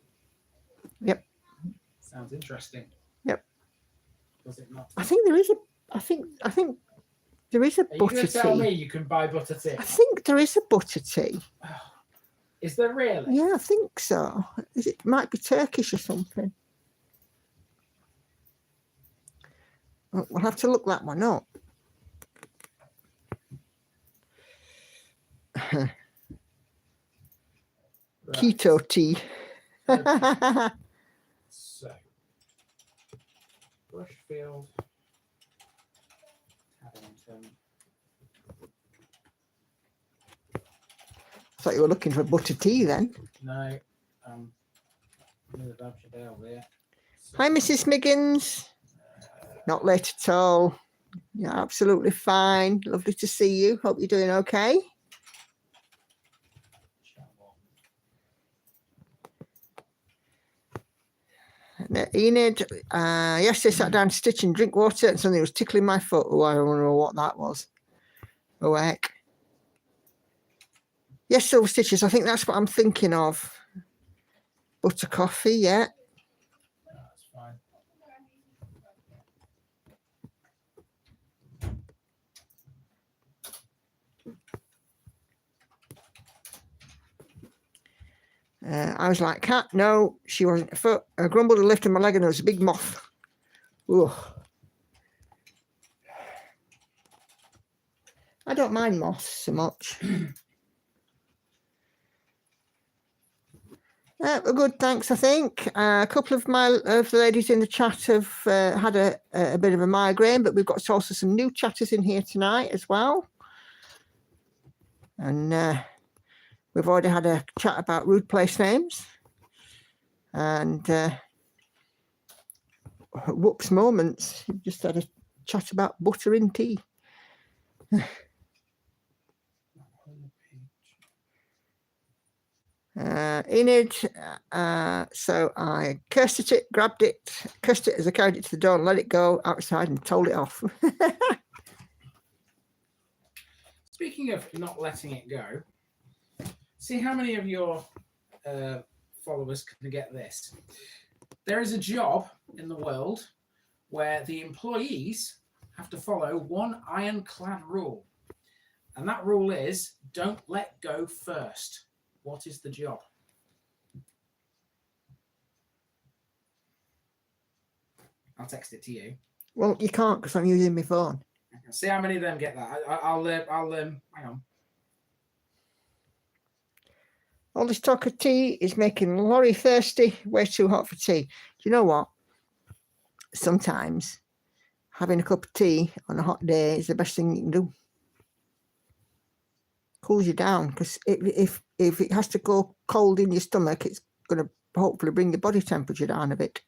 [SPEAKER 1] Yep.
[SPEAKER 3] Sounds interesting.
[SPEAKER 1] Yep.
[SPEAKER 3] Does it not?
[SPEAKER 1] I think there is a there is a
[SPEAKER 3] Are you
[SPEAKER 1] butter
[SPEAKER 3] going to tell
[SPEAKER 1] tea.
[SPEAKER 3] me you can buy butter tea?
[SPEAKER 1] I think there is a butter tea.
[SPEAKER 3] Is there really?
[SPEAKER 1] Yeah, I think so. It might be Turkish or something. We'll have to look that one up.
[SPEAKER 3] Right.
[SPEAKER 1] Keto tea.
[SPEAKER 3] Okay. So, Rushfield, Paddington.
[SPEAKER 1] Thought you were looking for butter tea then.
[SPEAKER 3] No, near the Babshire Dale there.
[SPEAKER 1] Hi, Mrs. Smiggins. Not late at all. You're absolutely fine. Lovely to see you. Hope you're doing okay. Enid, yesterday sat down to stitch and drink water and something was tickling my foot. Oh, I don't know what that was. Oh, heck. Yes, silver stitches. I think that's what I'm thinking of. Butter coffee, yeah.
[SPEAKER 3] That's fine.
[SPEAKER 1] I was like, cat, no, she wasn't a foot. I grumbled and lifted my leg and there was a big moth. Ugh. I don't mind moths so much. Good, thanks, I think. A couple of the ladies in the chat have had a bit of a migraine, but we've got also some new chatters in here tonight as well. And we've already had a chat about rude place names. And whoops moments. We've just had a chat about butter in tea. Enid, so I cursed it, grabbed it, cursed it as I carried it to the door and let it go outside and told it off.
[SPEAKER 3] Speaking of not letting it go, see how many of your followers can get this. There is a job in the world where the employees have to follow one ironclad rule. And that rule is, don't let go first. What is the job? I'll text it to you.
[SPEAKER 1] Well, you can't because I'm using my phone.
[SPEAKER 3] See how many of them get that. I'll hang on.
[SPEAKER 1] All this talk of tea is making Laurie thirsty. Way too hot for tea. Do you know what? Sometimes having a cup of tea on a hot day is the best thing you can do. Cools you down, because if it has to go cold in your stomach, it's going to hopefully bring your body temperature down a bit.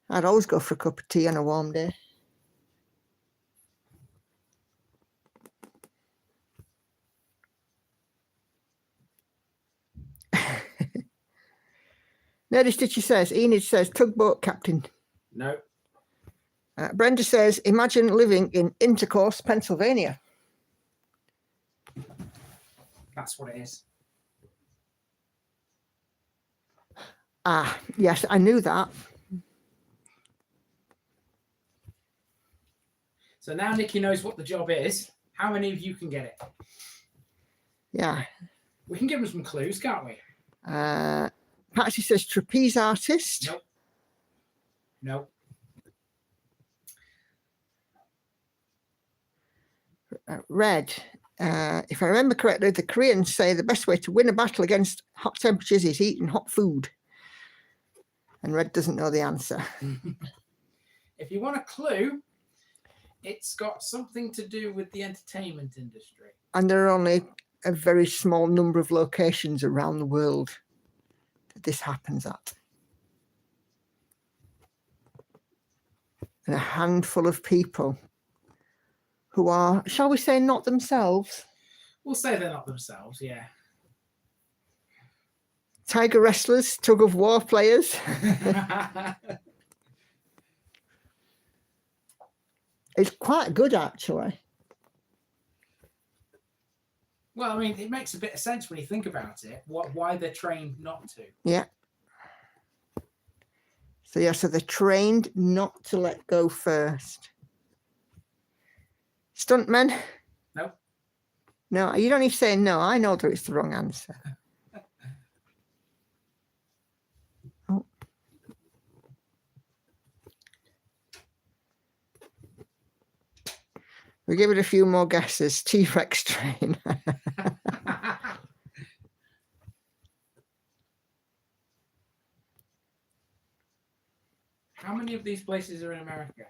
[SPEAKER 1] I'd always go for a cup of tea on a warm day. Nerdy Stitchy says, Enid says, tugboat captain.
[SPEAKER 3] No.
[SPEAKER 1] Brenda says, imagine living in Intercourse, Pennsylvania.
[SPEAKER 3] That's what it is.
[SPEAKER 1] Ah, yes, I knew that.
[SPEAKER 3] So now Nikki knows what the job is. How many of you can get it?
[SPEAKER 1] Yeah.
[SPEAKER 3] We can give them some clues, can't we?
[SPEAKER 1] Patsy says trapeze artist.
[SPEAKER 3] Nope. Nope.
[SPEAKER 1] Red. If I remember correctly, the Koreans say the best way to win a battle against hot temperatures is eating hot food. And Red doesn't know the answer.
[SPEAKER 3] If you want a clue, it's got something to do with the entertainment industry.
[SPEAKER 1] And there are only a very small number of locations around the world that this happens at. And a handful of people who are, shall we say, not themselves.
[SPEAKER 3] We'll say they're not themselves, yeah.
[SPEAKER 1] Tiger wrestlers, tug of war players. It's quite good, actually.
[SPEAKER 3] Well, I mean, it makes a bit of sense when you think about it, why they're trained not to.
[SPEAKER 1] Yeah. So, yeah, so they're trained not to let go first. Stuntmen?
[SPEAKER 3] No.
[SPEAKER 1] No, you don't need to say no. I know that it's the wrong answer. Oh. We give it a few more guesses. T-Rex train.
[SPEAKER 3] How many of these places are in America?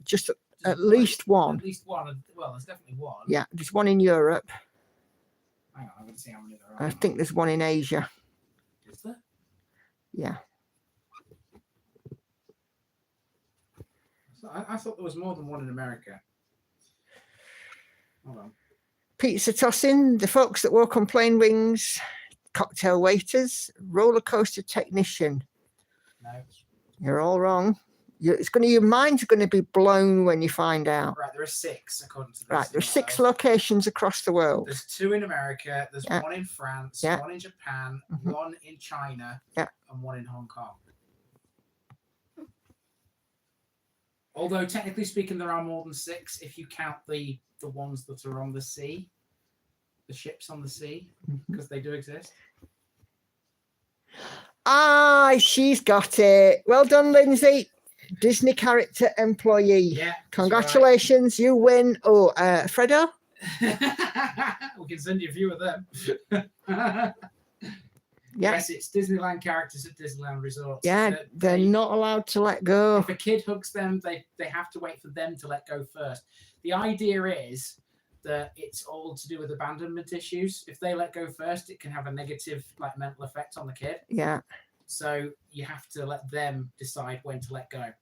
[SPEAKER 1] Just at least one.
[SPEAKER 3] At least one. Well, there's definitely one.
[SPEAKER 1] Yeah, there's one in Europe.
[SPEAKER 3] Hang on, I'm going to see how many there are.
[SPEAKER 1] I think there's one in Asia.
[SPEAKER 3] Is there?
[SPEAKER 1] Yeah.
[SPEAKER 3] I thought there was more than one in America. Hold on.
[SPEAKER 1] Pizza tossing, the folks that walk on plane wings, cocktail waiters, roller coaster technician.
[SPEAKER 3] No.
[SPEAKER 1] You're all wrong. Your mind's going to be blown when you find out.
[SPEAKER 3] Right, there are 6 according to this.
[SPEAKER 1] Right, there are 6 locations across the world.
[SPEAKER 3] There's 2 in America. There's one in France.
[SPEAKER 1] Yeah.
[SPEAKER 3] One in Japan. One in China.
[SPEAKER 1] Yeah.
[SPEAKER 3] And one in Hong Kong. Although technically speaking, there are more than 6 if you count the ones that are on the sea, the ships on the sea, because they do exist.
[SPEAKER 1] Ah, she's got it. Well done, Lindsay. Disney character employee.
[SPEAKER 3] Yeah.
[SPEAKER 1] Congratulations, you win. Oh, Fredo?
[SPEAKER 3] We can send you a few of them.
[SPEAKER 1] Yeah.
[SPEAKER 3] Yes, it's Disneyland characters at Disneyland resorts.
[SPEAKER 1] Yeah, they're not allowed to let go.
[SPEAKER 3] If a kid hugs them, they have to wait for them to let go first. The idea is that it's all to do with abandonment issues. If they let go first, it can have a negative mental effect on the kid.
[SPEAKER 1] Yeah.
[SPEAKER 3] So you have to let them decide when to let go,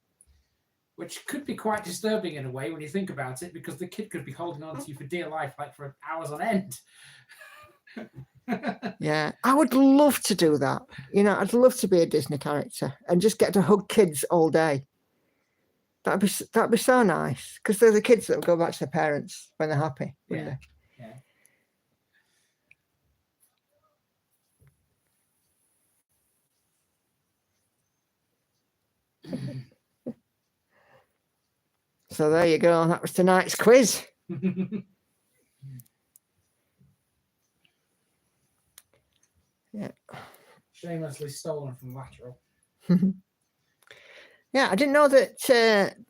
[SPEAKER 3] which could be quite disturbing in a way when you think about it, because the kid could be holding on to you for dear life, for hours on end.
[SPEAKER 1] Yeah, I would love to do that. I'd love to be a Disney character and just get to hug kids all day. That'd be so nice, because they're the kids that will go back to their parents when they're happy, wouldn't they?
[SPEAKER 3] Yeah.
[SPEAKER 1] So there you go. That was tonight's quiz. Yeah.
[SPEAKER 3] Shamelessly stolen from Lateral.
[SPEAKER 1] Yeah, I didn't know that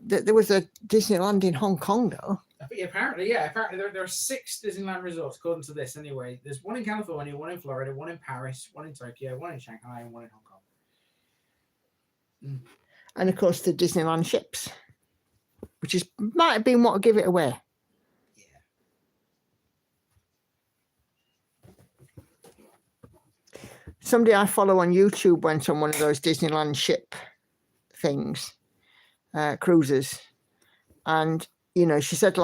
[SPEAKER 1] that there was a Disneyland in Hong Kong, though.
[SPEAKER 3] Apparently there are 6 Disneyland resorts according to this. Anyway, there's one in California, one in Florida, one in Paris, one in Tokyo, one in Shanghai, and one in Hong Kong.
[SPEAKER 1] And of course, the Disneyland ships, which might have been what will give it away. Somebody I follow on YouTube went on one of those Disneyland ship things, cruises, and she said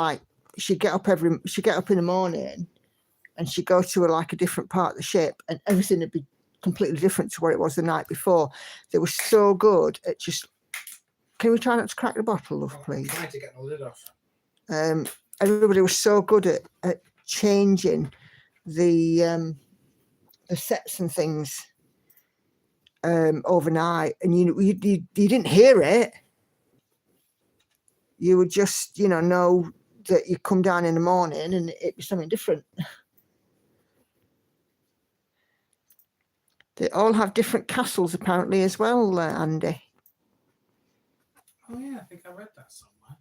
[SPEAKER 1] she'd get up in the morning and she'd go to a different part of the ship, and everything would be completely different to what it was the night before. They were so good at just. Can we try not to crack the bottle, love, please?
[SPEAKER 3] I'm trying to get the lid off.
[SPEAKER 1] Everybody was so good at changing the sets and things overnight, and you didn't hear it. You would just know that you come down in the morning and it'd be something different. They all have different castles apparently as well, Andy.
[SPEAKER 3] Oh yeah, I think I read that somewhere.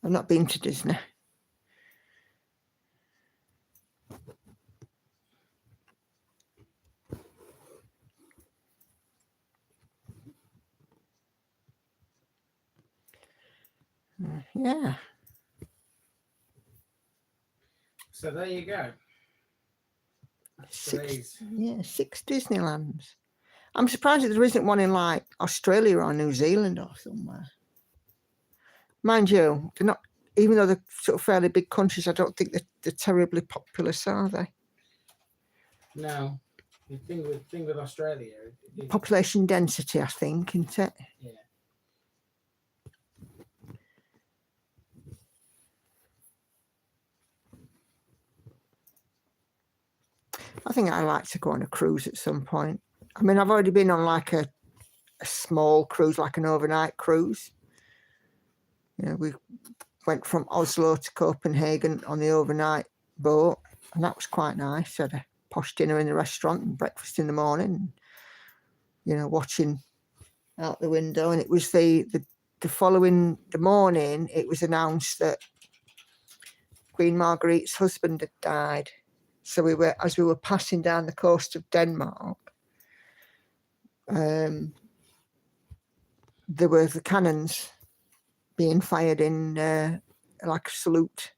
[SPEAKER 1] I've not been to Disney. Yeah.
[SPEAKER 3] So there you go. That's today's.
[SPEAKER 1] Yeah, 6 Disneylands. I'm surprised that there isn't one in like Australia or New Zealand or somewhere. Mind you, they're not, even though they're sort of fairly big countries, I don't think they're terribly populous, are they?
[SPEAKER 3] No. The thing with Australia.
[SPEAKER 1] Population density, I think, isn't it?
[SPEAKER 3] Yeah.
[SPEAKER 1] I think I'd like to go on a cruise at some point. I mean, I've already been on like a small cruise, like an overnight cruise. You know, we went from Oslo to Copenhagen on the overnight boat, and that was quite nice. Had a posh dinner in the restaurant and breakfast in the morning, you know, watching out the window. And it was the following the morning, it was announced that Queen Marguerite's husband had died. So as we were passing down the coast of Denmark, there were the cannons being fired in like a salute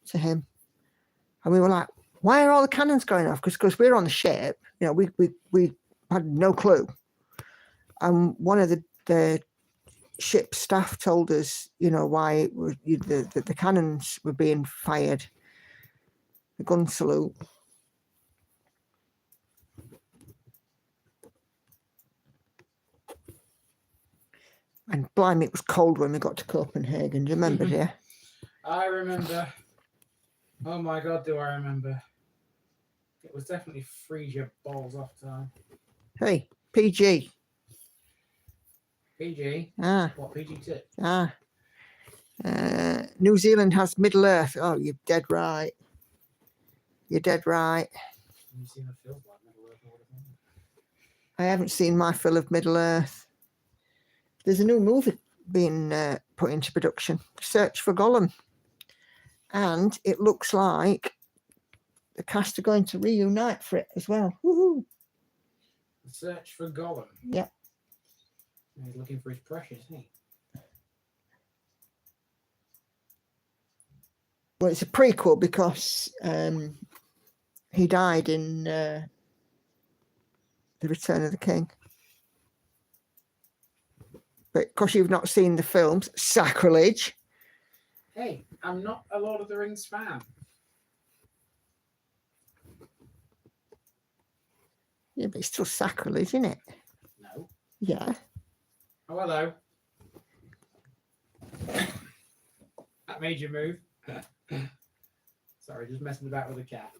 [SPEAKER 1] to him. And we were like, why are all the cannons going off? Because we're on the ship, you know, we had no clue. And one of the ship staff told us, you know, why it was, the cannons were being fired, the gun salute. And blimey, it was cold when we got to Copenhagen. Do you remember, dear?
[SPEAKER 3] I remember. Oh my God, do I remember? It was definitely freeze your balls off time.
[SPEAKER 1] Hey, PG.
[SPEAKER 3] PG?
[SPEAKER 1] Ah.
[SPEAKER 3] What, PG2?
[SPEAKER 1] Ah. New Zealand has Middle Earth. Oh, you're dead right. You're dead right.
[SPEAKER 3] New Zealand feels like Middle Earth all the time.
[SPEAKER 1] I haven't seen my fill of Middle Earth. There's a new movie being put into production, Search for Gollum. And it looks like the cast are going to reunite for it as well. Woohoo!
[SPEAKER 3] The Search for Gollum.
[SPEAKER 1] Yeah.
[SPEAKER 3] He's looking for his precious, isn't he?
[SPEAKER 1] Well, it's a prequel because he died in The Return of the King. But because you've not seen the films, sacrilege.
[SPEAKER 3] Hey, I'm not a Lord of the Rings fan.
[SPEAKER 1] Yeah, but it's still sacrilege, isn't it?
[SPEAKER 3] No.
[SPEAKER 1] Yeah.
[SPEAKER 3] Oh, hello. That made you move. Sorry, just messing about with the cat.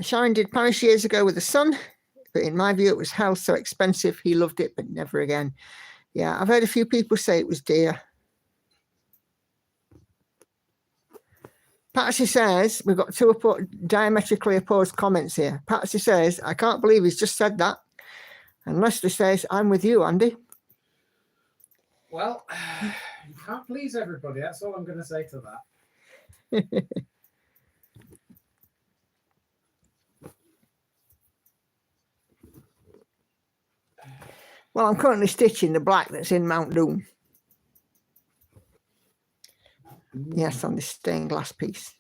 [SPEAKER 1] Sharon did Paris years ago with a son, but in my view, it was hell so expensive. He loved it, but never again. Yeah, I've heard a few people say it was dear. Patsy says, we've got two diametrically opposed comments here. Patsy says, I can't believe he's just said that. And Leslie says, I'm with you, Andy.
[SPEAKER 3] Well, you can't please everybody. That's all I'm going to say to that.
[SPEAKER 1] Well, I'm currently stitching the black that's in Mount Doom. Yes, on this stained glass piece.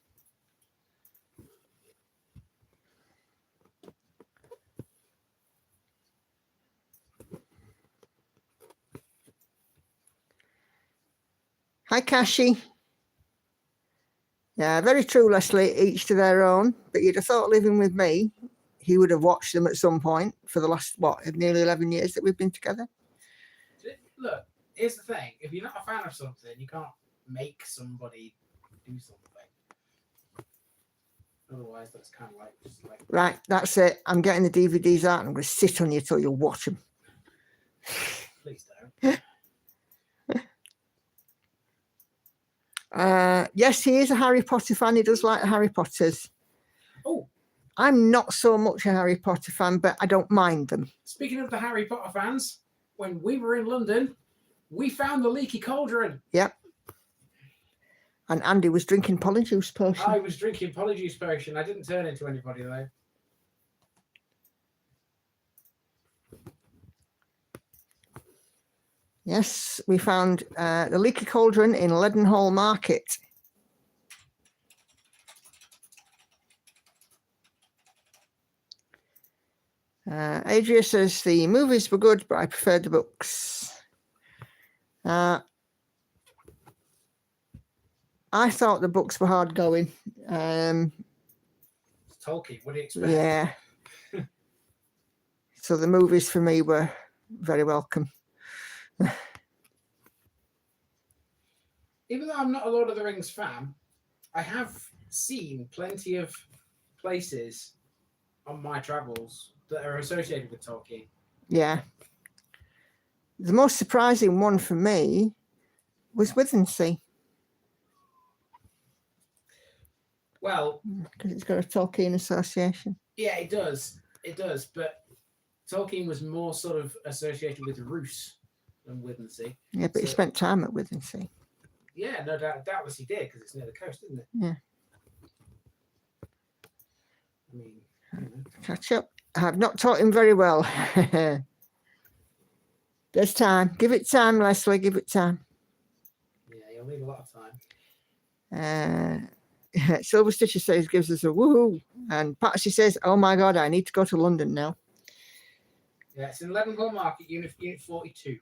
[SPEAKER 1] Hi, Kashi. Yeah, very true, Leslie. Each to their own. But you'd have thought living with me, he would have watched them at some point for the last, nearly 11 years that we've been together.
[SPEAKER 3] Look, here's the thing. If you're not a fan of something, you can't make somebody do something. Otherwise, that's kind of like just like.
[SPEAKER 1] Right, that's it. I'm getting the DVDs out and I'm going to sit on you till you watch them.
[SPEAKER 3] Please don't.
[SPEAKER 1] Yes, he is a Harry Potter fan. He does like the Harry Potters.
[SPEAKER 3] Oh,
[SPEAKER 1] I'm not so much a Harry Potter fan, but I don't mind them.
[SPEAKER 3] speaking of the Harry Potter fans, when we were in London, we found the leaky cauldron.
[SPEAKER 1] Yep. And Andy was drinking Polyjuice potion.
[SPEAKER 3] I was drinking Polyjuice potion. I didn't turn into anybody though.
[SPEAKER 1] Yes, we found the leaky cauldron in Leadenhall Market. Adria says the movies were good, but I preferred the books. I thought the books were hard going.
[SPEAKER 3] It's Tolkien. What do you expect?
[SPEAKER 1] Yeah. So the movies for me were very welcome.
[SPEAKER 3] Even though I'm not a Lord of the Rings fan, I have seen plenty of places on my travels that are associated with Tolkien.
[SPEAKER 1] Yeah. The most surprising one for me was Withensea,
[SPEAKER 3] Well,
[SPEAKER 1] because it's got a Tolkien association.
[SPEAKER 3] yeah, it does. It does. But Tolkien was more sort of associated with Roos than Withensea.
[SPEAKER 1] Yeah, but he
[SPEAKER 3] So-
[SPEAKER 1] spent time at Withensea.
[SPEAKER 3] Yeah, no doubt. Doubtless he did because it's near the coast, isn't it?
[SPEAKER 1] Yeah.
[SPEAKER 3] I mean, you know.
[SPEAKER 1] Catch up. I have not taught him very well. There's time. Give it time, Leslie. Give it time.
[SPEAKER 3] Yeah, you'll need a lot of time.
[SPEAKER 1] Silver Stitcher says, gives us a woohoo. And Patsy says, oh my God, I need to go to London now.
[SPEAKER 3] Yeah, it's in Leadenhall Market, Unit 42.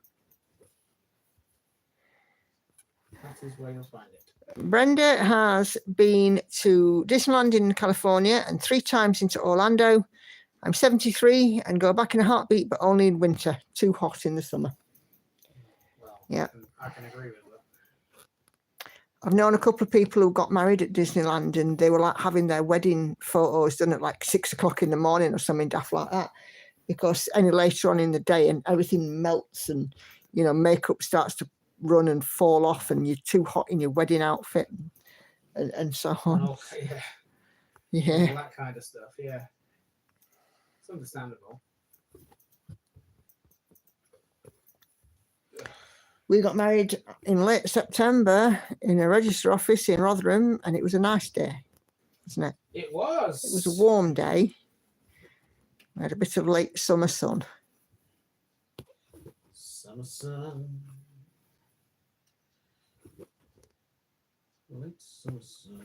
[SPEAKER 3] That is where you'll find it.
[SPEAKER 1] Brenda has been to Disneyland in California and 3 times into Orlando. I'm 73 and go back in a heartbeat, but only in winter. Too hot in the summer.
[SPEAKER 3] Well,
[SPEAKER 1] Yeah.
[SPEAKER 3] I can agree with that.
[SPEAKER 1] I've known a couple of people who got married at Disneyland and they were like having their wedding photos done at like 6 o'clock in the morning or something daft like that, because any later on in the day and everything melts and, you know, makeup starts to run and fall off and you're too hot in your wedding outfit and so on.
[SPEAKER 3] Oh, yeah.
[SPEAKER 1] Yeah.
[SPEAKER 3] All that kind of stuff, yeah. It's understandable.
[SPEAKER 1] We got married in late September in a register office in Rotherham and it was a nice day, wasn't it?
[SPEAKER 3] It was.
[SPEAKER 1] It was a warm day. We had a bit of late summer sun.
[SPEAKER 3] Summer sun. Late summer sun.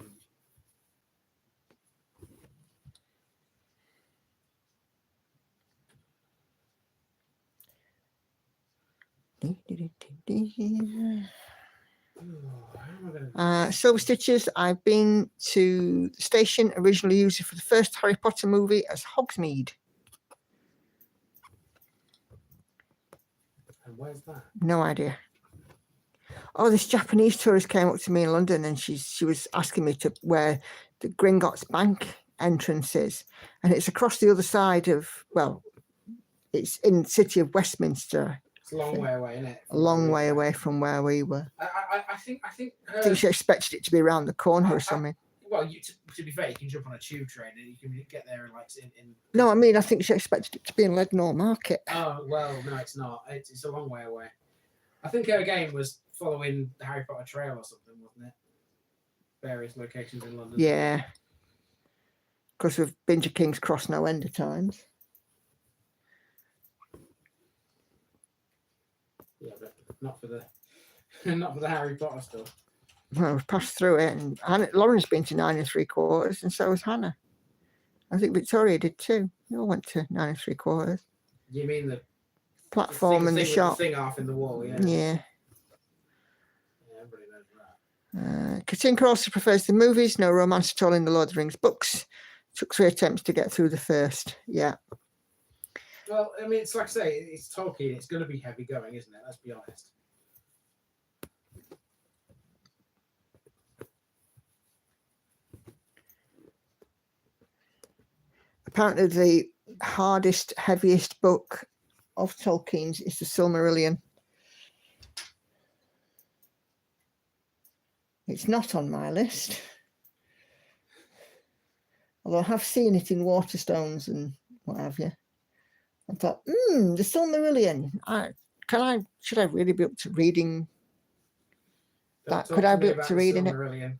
[SPEAKER 1] Silver Stitches, I've been to the station originally used it for the first Harry Potter movie as Hogsmeade.
[SPEAKER 3] And where's that?
[SPEAKER 1] No idea. Oh, this Japanese tourist came up to me in London and she was asking me to where the Gringotts Bank entrance is. And it's across the other side of, well, it's in the city of Westminster.
[SPEAKER 3] It's a long way away, isn't it?
[SPEAKER 1] A long way away from where we were.
[SPEAKER 3] I think.
[SPEAKER 1] I think she expected it to be around the corner or something.
[SPEAKER 3] Well, to be fair, you can jump on a tube train and you can get there in like in.
[SPEAKER 1] No, I mean, I think she expected it to be in Leadenhall Market.
[SPEAKER 3] Oh well, no, it's not. It's a long way away. I think her game was following the Harry Potter trail or something, wasn't it? Various locations in London.
[SPEAKER 1] Yeah. Because we've been to King's Cross no end of times.
[SPEAKER 3] Yeah, but not for the Harry Potter stuff.
[SPEAKER 1] Well, we've passed through it, and Lauren's been to 9 3/4, and so has Hannah. I think Victoria did too. They all went to 9 3/4.
[SPEAKER 3] You mean the
[SPEAKER 1] Platform and the
[SPEAKER 3] with
[SPEAKER 1] shop.
[SPEAKER 3] the thing half in the wall, yeah.
[SPEAKER 1] Yeah.
[SPEAKER 3] Yeah, everybody knows that.
[SPEAKER 1] Katinka also prefers the movies. No romance at all in the Lord of the Rings books. Took 3 attempts to get through the first. Yeah.
[SPEAKER 3] Well, I mean, it's like I say, it's Tolkien. It's going to be heavy going, isn't it? Let's be honest.
[SPEAKER 1] Apparently, the hardest, heaviest book of Tolkien's is the Silmarillion. It's not on my list. Although I have seen it in Waterstones and what have you. I thought, the Silmarillion. Should I really be up to reading that? Could I be up to reading it?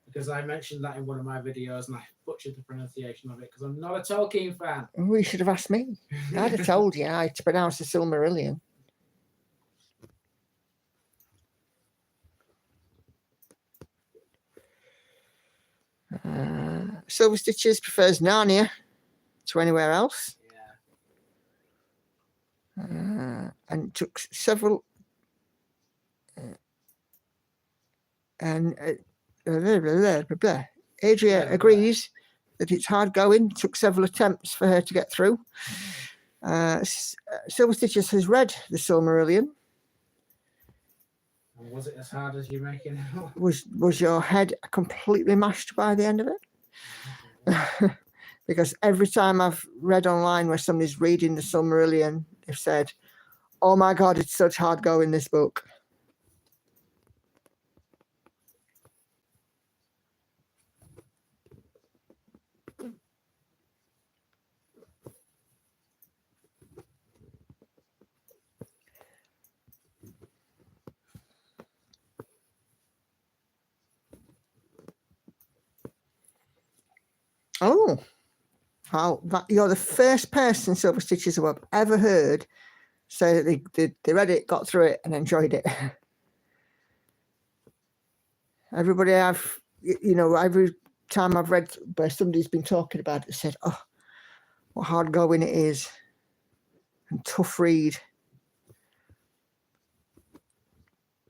[SPEAKER 3] Because I mentioned that in one of my videos and I butchered the pronunciation of it because I'm not a Tolkien fan.
[SPEAKER 1] Oh, you should have asked me. I'd have told you how to pronounce the Silmarillion. Silver Stitches prefers Narnia to anywhere else.
[SPEAKER 3] Yeah.
[SPEAKER 1] And took several. Adria agrees that it's hard going. Took several attempts for her to get through. Silver Stitches has read the Silmarillion.
[SPEAKER 3] And was it as hard as you make it out?
[SPEAKER 1] Was your head completely mashed by the end of it? Because every time I've read online where somebody's reading the Silmarillion, they've said, "Oh my God, it's such hard going, this book." Oh, wow. You're the first person, Silver Stitches, who I've ever heard say that they read it, got through it, and enjoyed it. Everybody every time I've read where somebody's been talking about it, said, "Oh, what hard going it is, and tough read."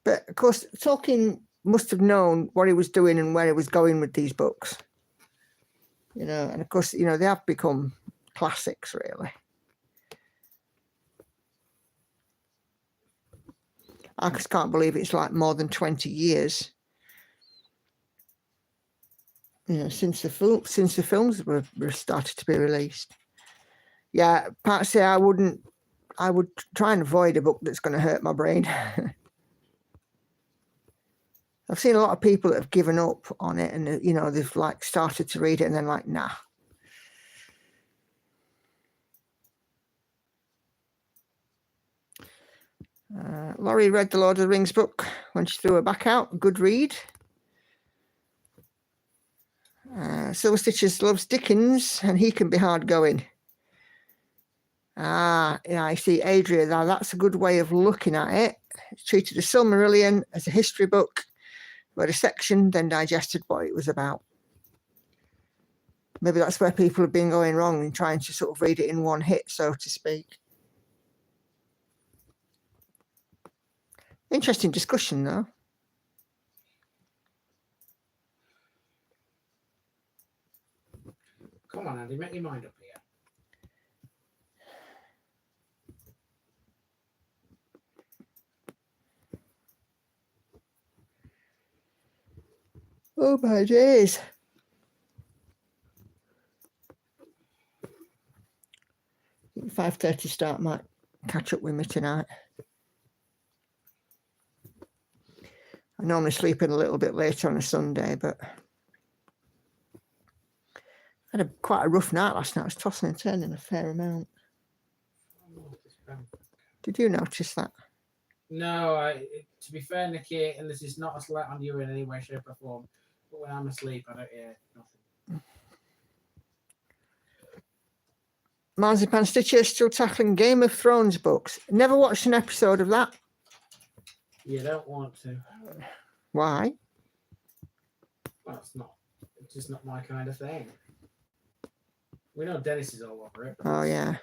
[SPEAKER 1] But of course, Tolkien must have known what he was doing and where he was going with these books. And of course, they have become classics, really. I just can't believe it's like more than 20 years. Since the films were started to be released. Yeah, Patsy, I would try and avoid a book that's going to hurt my brain. I've seen a lot of people that have given up on it, and they've like started to read it and then like, nah. Laurie read the Lord of the Rings book when she threw her back out. Good read. Silver Stitches loves Dickens, and he can be hard going. Yeah, I see, Adria. Now that's a good way of looking at it. It's treated the Silmarillion as a history book, read a section, then digested what it was about. Maybe that's where people have been going wrong and trying to sort of read it in one hit, so to speak. Interesting discussion, though.
[SPEAKER 3] Come on, Andy, make your mind up here.
[SPEAKER 1] Oh my days. I think 5:30 start might catch up with me tonight. I normally sleep in a little bit later on a Sunday, but I had quite a rough night last night. I was tossing and turning a fair amount. Did you notice that?
[SPEAKER 3] No, to be fair, Nikki, and this is not a slight on you in any way, shape, or form, but when I'm asleep, I don't hear nothing.
[SPEAKER 1] Marzipan Stitcher still tackling Game of Thrones books. Never watched an episode of that.
[SPEAKER 3] You don't want to.
[SPEAKER 1] Why?
[SPEAKER 3] Well, it's just not my kind of thing. We know Dennis is all over it.
[SPEAKER 1] Oh, yeah.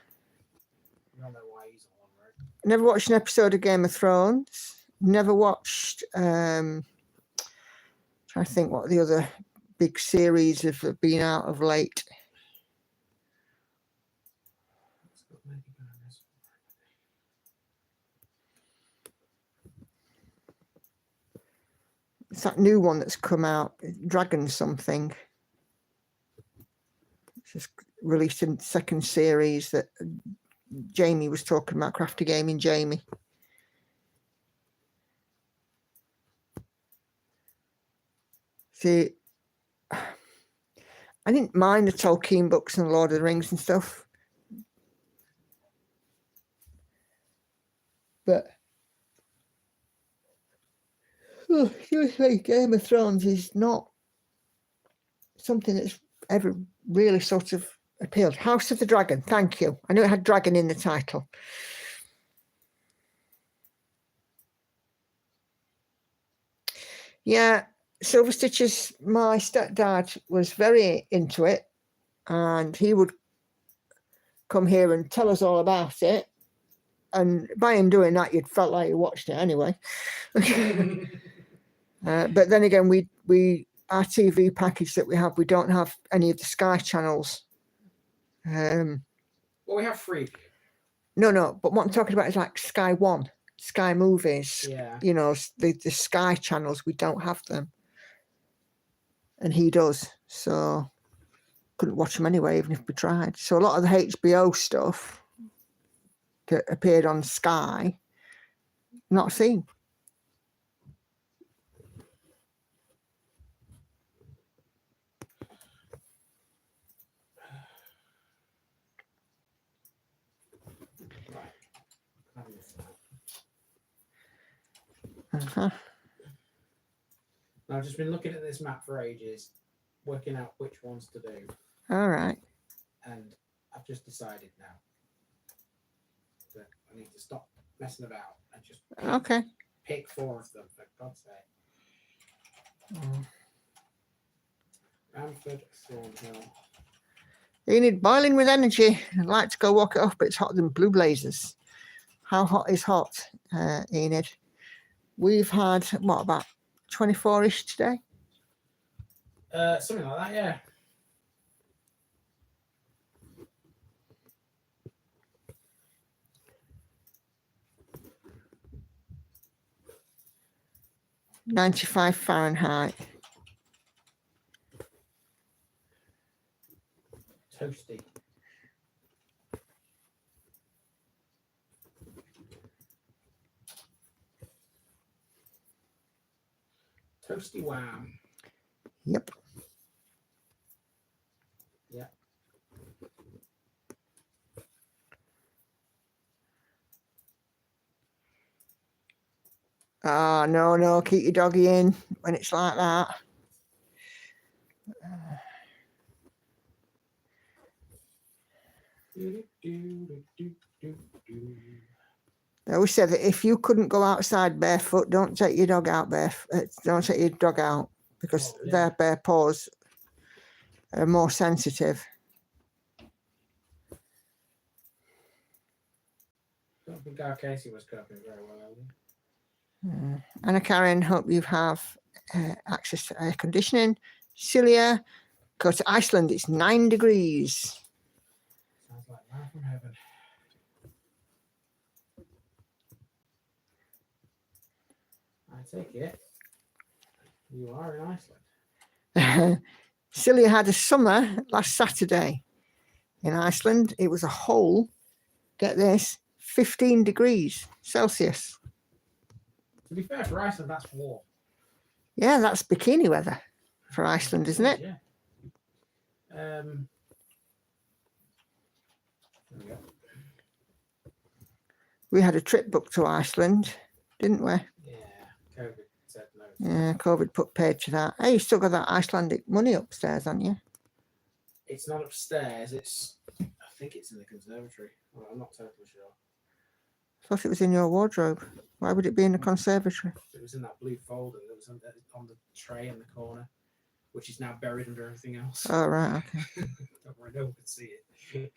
[SPEAKER 3] I don't know why he's all over it.
[SPEAKER 1] Never watched an episode of Game of Thrones. Never watched, trying to think what the other big series have been out of late. It's that new one that's come out, Dragon something. It's just released in the second series that Jamie was talking about, Crafty Gaming Jamie. See, I didn't mind the Tolkien books and Lord of the Rings and stuff, but seriously, Game of Thrones is not something that's ever really sort of appealed. House of the Dragon, thank you. I knew it had dragon in the title. Yeah, Silver Stitches, my stepdad was very into it, and he would come here and tell us all about it. And by him doing that, you'd felt like you watched it anyway. But then again, we our TV package that we have, we don't have any of the Sky channels.
[SPEAKER 3] Well, we have Freeview.
[SPEAKER 1] No, but what I'm talking about is like Sky One, Sky Movies.
[SPEAKER 3] Yeah.
[SPEAKER 1] You know, the Sky channels, we don't have them. And he does, so couldn't watch them anyway, even if we tried. So a lot of the HBO stuff that appeared on Sky, not seen. Uh-huh.
[SPEAKER 3] I've just been looking at this map for ages, working out which ones to do,
[SPEAKER 1] All right.
[SPEAKER 3] and I've just decided now that I need to stop messing about and just
[SPEAKER 1] Okay.
[SPEAKER 3] pick 4 of them, for God's sake. Ramford, Thornhill.
[SPEAKER 1] You need boiling with energy. I'd like to go walk it off, but it's hotter than blue blazes. How hot is hot, Enid? We've had, what, about 24-ish today?
[SPEAKER 3] Something like that, yeah.
[SPEAKER 1] .95 Fahrenheit.
[SPEAKER 3] Toasty. Toasty wham.
[SPEAKER 1] Yep.
[SPEAKER 3] Yeah.
[SPEAKER 1] Oh, no, keep your doggy in when it's like that. They always said that if you couldn't go outside barefoot, don't take your dog out barefoot. Don't take your dog out because their bare paws are more sensitive.
[SPEAKER 3] I don't think our Casey was coping very well,
[SPEAKER 1] Anna Karen, hope you have access to air conditioning. Celia, go to Iceland, it's 9 degrees.
[SPEAKER 3] Sounds like life from heaven. I take it you are in Iceland.
[SPEAKER 1] Celia had a summer last Saturday in Iceland. It was a whole, get this, 15 degrees Celsius.
[SPEAKER 3] To be fair, for Iceland, that's warm.
[SPEAKER 1] Yeah, that's bikini weather for Iceland, isn't it?
[SPEAKER 3] Yeah. There we go.
[SPEAKER 1] We had a trip booked to Iceland, didn't we?
[SPEAKER 3] Yeah, COVID said no.
[SPEAKER 1] Yeah, COVID put paid to that. Hey, you still got that Icelandic money upstairs, haven't you?
[SPEAKER 3] It's not upstairs. I think it's in the conservatory. Well, I'm not totally sure.
[SPEAKER 1] I thought it was in your wardrobe. Why would it be in the conservatory?
[SPEAKER 3] It was in that blue folder that was on the tray in the corner, which is now buried under everything else.
[SPEAKER 1] Oh, right, okay.
[SPEAKER 3] Don't worry, no one can see it.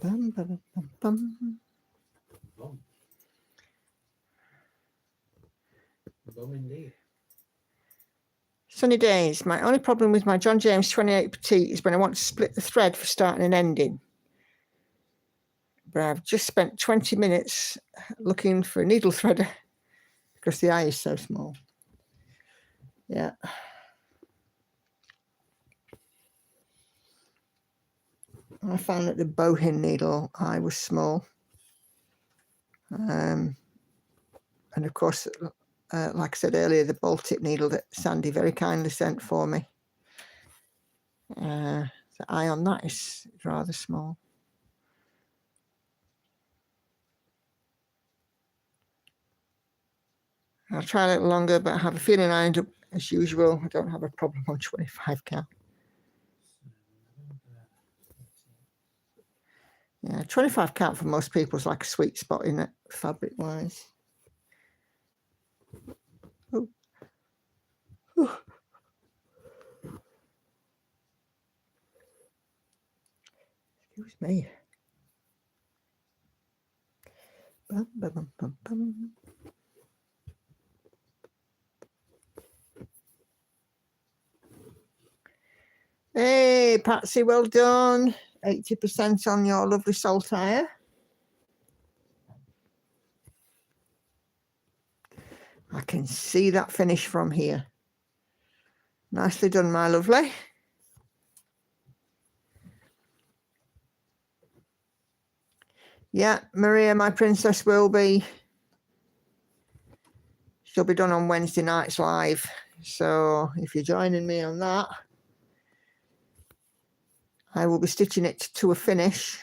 [SPEAKER 1] Bum, bum, bum, bum.
[SPEAKER 3] Bum indeed.
[SPEAKER 1] Sunny days. My only problem with my John James 28 Petite is when I want to split the thread for starting and ending. But I've just spent 20 minutes looking for a needle threader because the eye is so small. Yeah. I found that the bohin needle eye was small. And of course, like I said earlier, the ball tip needle that Sandy very kindly sent for me. The eye on that is rather small. I'll try a little longer, but I have a feeling I end up, as usual, I don't have a problem on 25 count. Yeah, 25 count for most people is like a sweet spot in it, fabric-wise. Oh. Oh. Excuse me. Bum, bum, bum, bum. Hey, Patsy, well done. 80% on your lovely saltire. I can see that finish from here. Nicely done, my lovely. Yeah, Maria, my princess, will be. She'll be done on Wednesday nights live. So if you're joining me on that, I will be stitching it to a finish.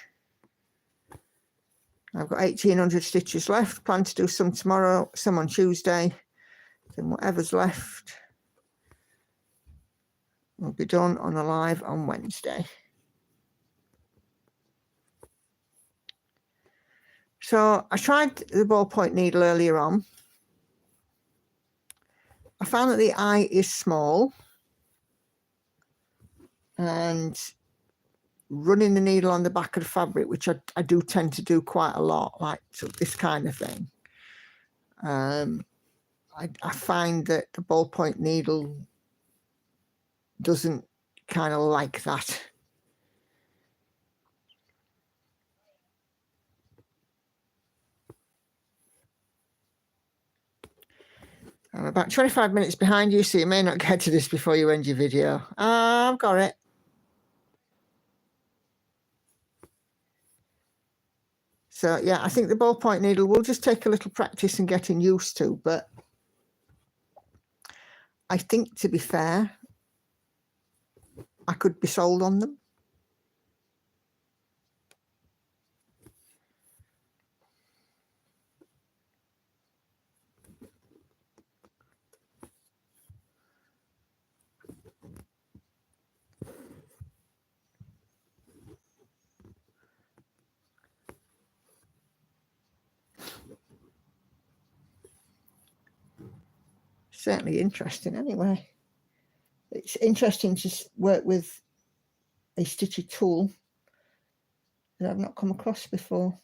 [SPEAKER 1] I've got 1,800 stitches left. Plan to do some tomorrow, some on Tuesday. Then whatever's left will be done on a live on Wednesday. So I tried the ballpoint needle earlier on. I found that the eye is small, and running the needle on the back of the fabric, which I do tend to do quite a lot, like this kind of thing. I find that the ballpoint needle doesn't kind of like that. I'm about 25 minutes behind you, so you may not get to this before you end your video. I've got it. So, yeah, I think the ballpoint needle will just take a little practice and getting used to, but I think, to be fair, I could be sold on them. Certainly interesting anyway. It's interesting to work with a stitchy tool that I've not come across before.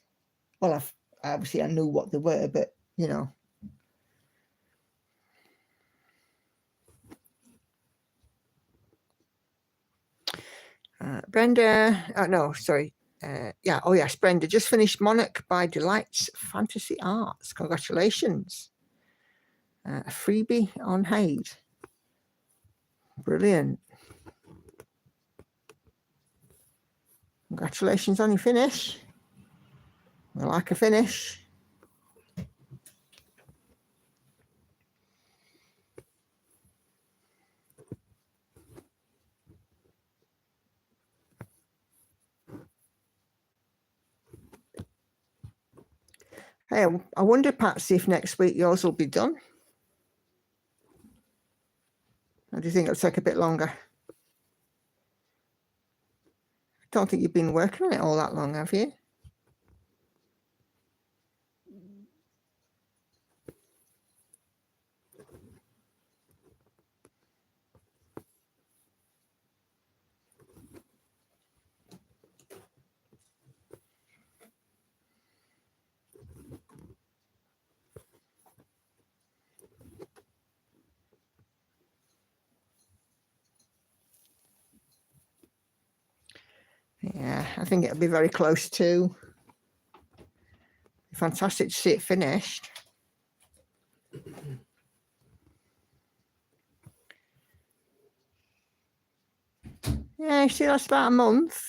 [SPEAKER 1] Well, obviously I knew what they were, but you know. Brenda, oh no, sorry. Yeah, oh yes, Brenda just finished Monarch by Delights Fantasy Arts. Congratulations. A freebie on Haid. Brilliant. Congratulations on your finish. I like a finish. Hey, I wonder, Patsy, if next week yours will be done. Or do you think it'll take a bit longer? I don't think you've been working on it all that long, have you? Yeah, I think it'll be very close to. Fantastic to see it finished. Yeah, see, that's about a month.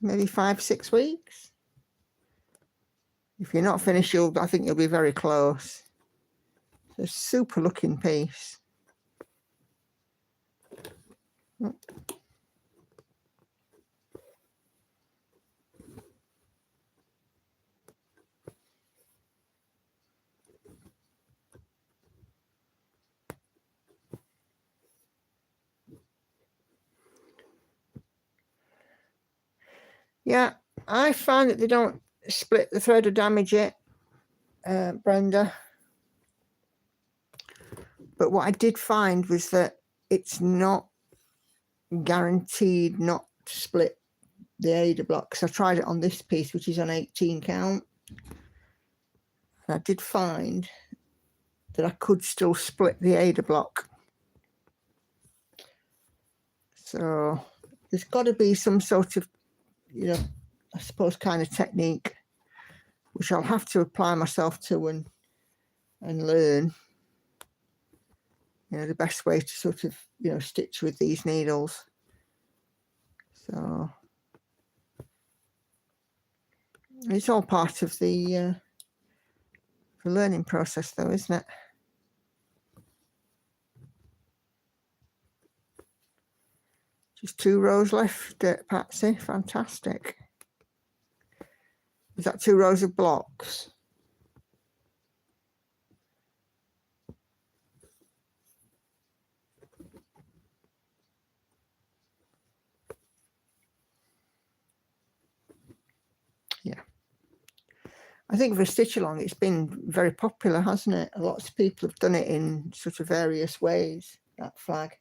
[SPEAKER 1] Maybe 5-6 weeks. If you're not finished, I think you'll be very close. It's a super looking piece. Yeah, I find that they don't split the thread or damage it, Brenda. But what I did find was that it's not guaranteed not to split the Ada block. So I tried it on this piece, which is on 18 count. And I did find that I could still split the Ada block. So there's got to be some sort of, you know, I suppose kind of technique, which I'll have to apply myself to and learn, you know, the best way to sort of, you know, stitch with these needles. So it's all part of the learning process though, isn't it? Just 2 rows left, Patsy. Fantastic. Is that 2 rows of blocks? Yeah. I think for stitch along, it's been very popular, hasn't it? Lots of people have done it in sort of various ways, that flag.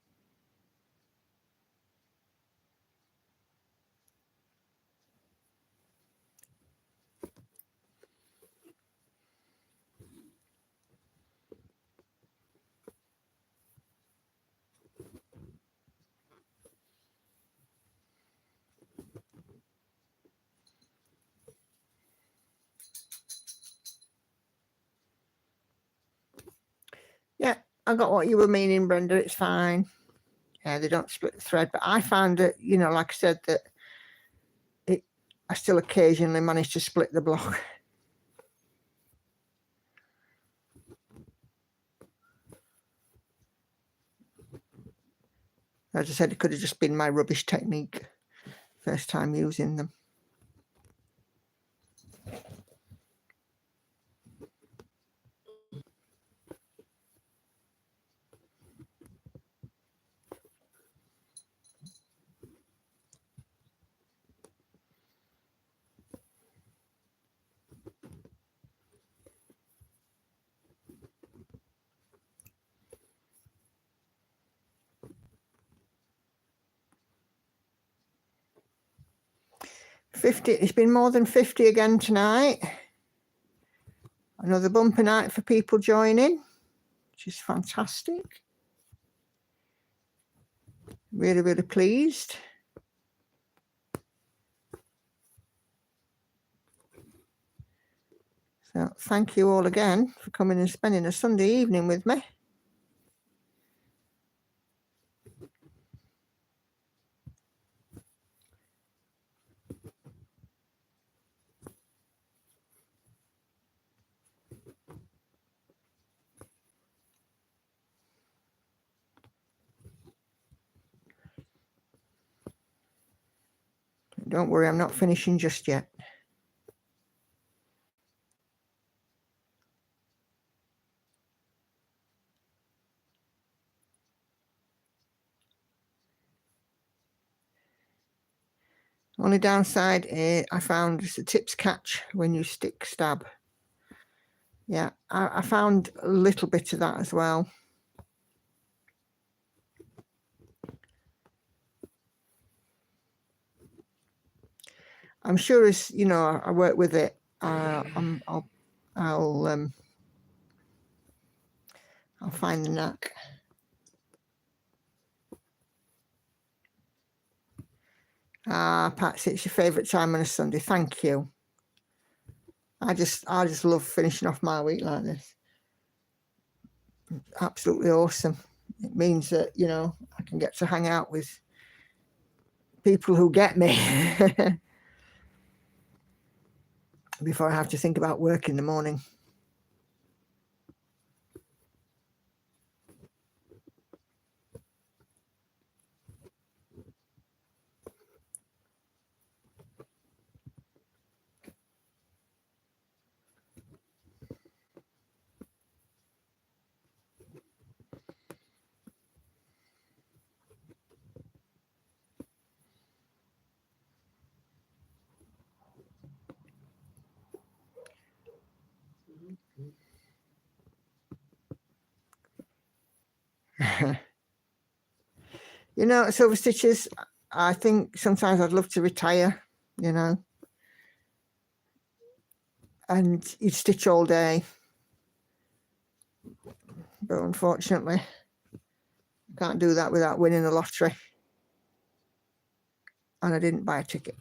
[SPEAKER 1] Yeah, I got what you were meaning, Brenda. It's fine. Yeah, they don't split the thread, but I found that, you know, like I said, that I still occasionally manage to split the block. As I said, it could have just been my rubbish technique, first time using them. It's been more than 50 again tonight. Another bumper night for people joining, which is fantastic. Really, really pleased. So thank you all again for coming and spending a Sunday evening with me. Don't worry, I'm not finishing just yet. Only downside I found is the tips catch when you stick stab. Yeah, I found a little bit of that as well. I'm sure as you know, I work with it. I'll find the knack. Patsy, it's your favourite time on a Sunday. Thank you. I just love finishing off my week like this. Absolutely awesome. It means that, you know, I can get to hang out with people who get me before I have to think about work in the morning. You know, Silver Stitches, I think sometimes I'd love to retire, you know, and you'd stitch all day. But unfortunately, I can't do that without winning the lottery. And I didn't buy a ticket.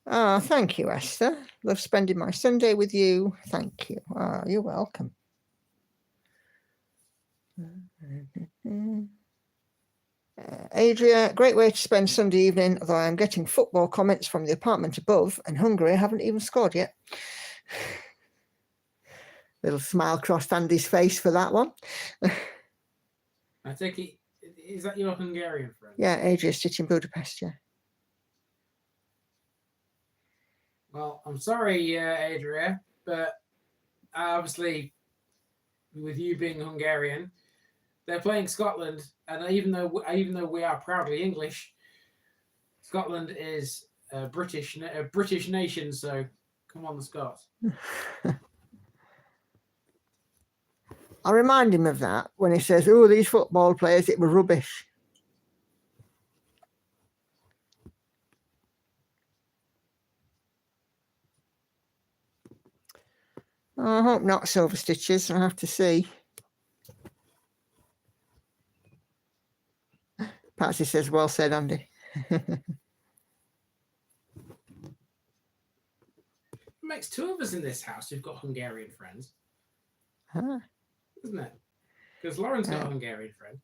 [SPEAKER 1] Oh, thank you, Esther. Love spending my Sunday with you. Thank you. Oh, you're welcome. Adria, great way to spend Sunday evening, although I'm getting football comments from the apartment above, and Hungary haven't even scored yet. Little smile crossed Andy's face for that one.
[SPEAKER 3] I take it, is that your Hungarian friend?
[SPEAKER 1] Yeah, Adria stitching Budapest, yeah.
[SPEAKER 3] Well, I'm sorry, Adria, but obviously, with you being Hungarian, they're playing Scotland, and even though we are proudly English, Scotland is a British nation. So, come on, the Scots.
[SPEAKER 1] I'll remind him of that when he says, "Oh, these football players, it were rubbish." I hope not, Silver Stitches. I'll have to see. Patsy says, "Well said, Andy."
[SPEAKER 3] It makes two of us in this house who've got Hungarian friends, isn't it? Because Lauren's got a Hungarian friend.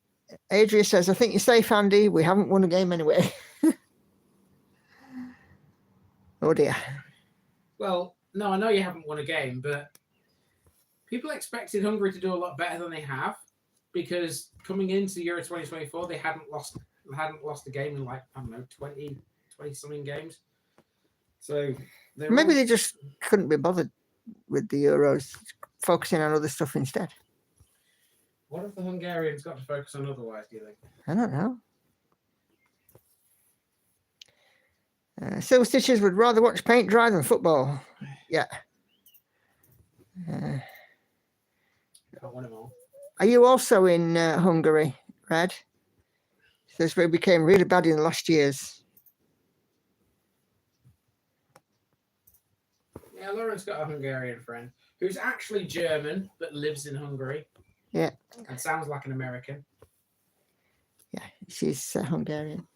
[SPEAKER 1] Adria says, "I think you're safe, Andy. We haven't won a game anyway." Oh dear.
[SPEAKER 3] Well, no, I know you haven't won a game, but people expected Hungary to do a lot better than they have, because coming into Euro 2024, they hadn't lost a game in, like, I don't know, 20 something games. So
[SPEAKER 1] maybe they just couldn't be bothered with the Euros, focusing on other stuff instead.
[SPEAKER 3] What have the Hungarians got to focus on otherwise, do you think?
[SPEAKER 1] I don't know. Silver Stitches would rather watch paint dry than football. Yeah.
[SPEAKER 3] Can't win them all.
[SPEAKER 1] Are you also in Hungary, Red? Says we became really bad in the last years.
[SPEAKER 3] Yeah, Lauren's got a Hungarian friend who's actually German but lives in Hungary.
[SPEAKER 1] Yeah.
[SPEAKER 3] And sounds like an American.
[SPEAKER 1] Yeah, she's Hungarian.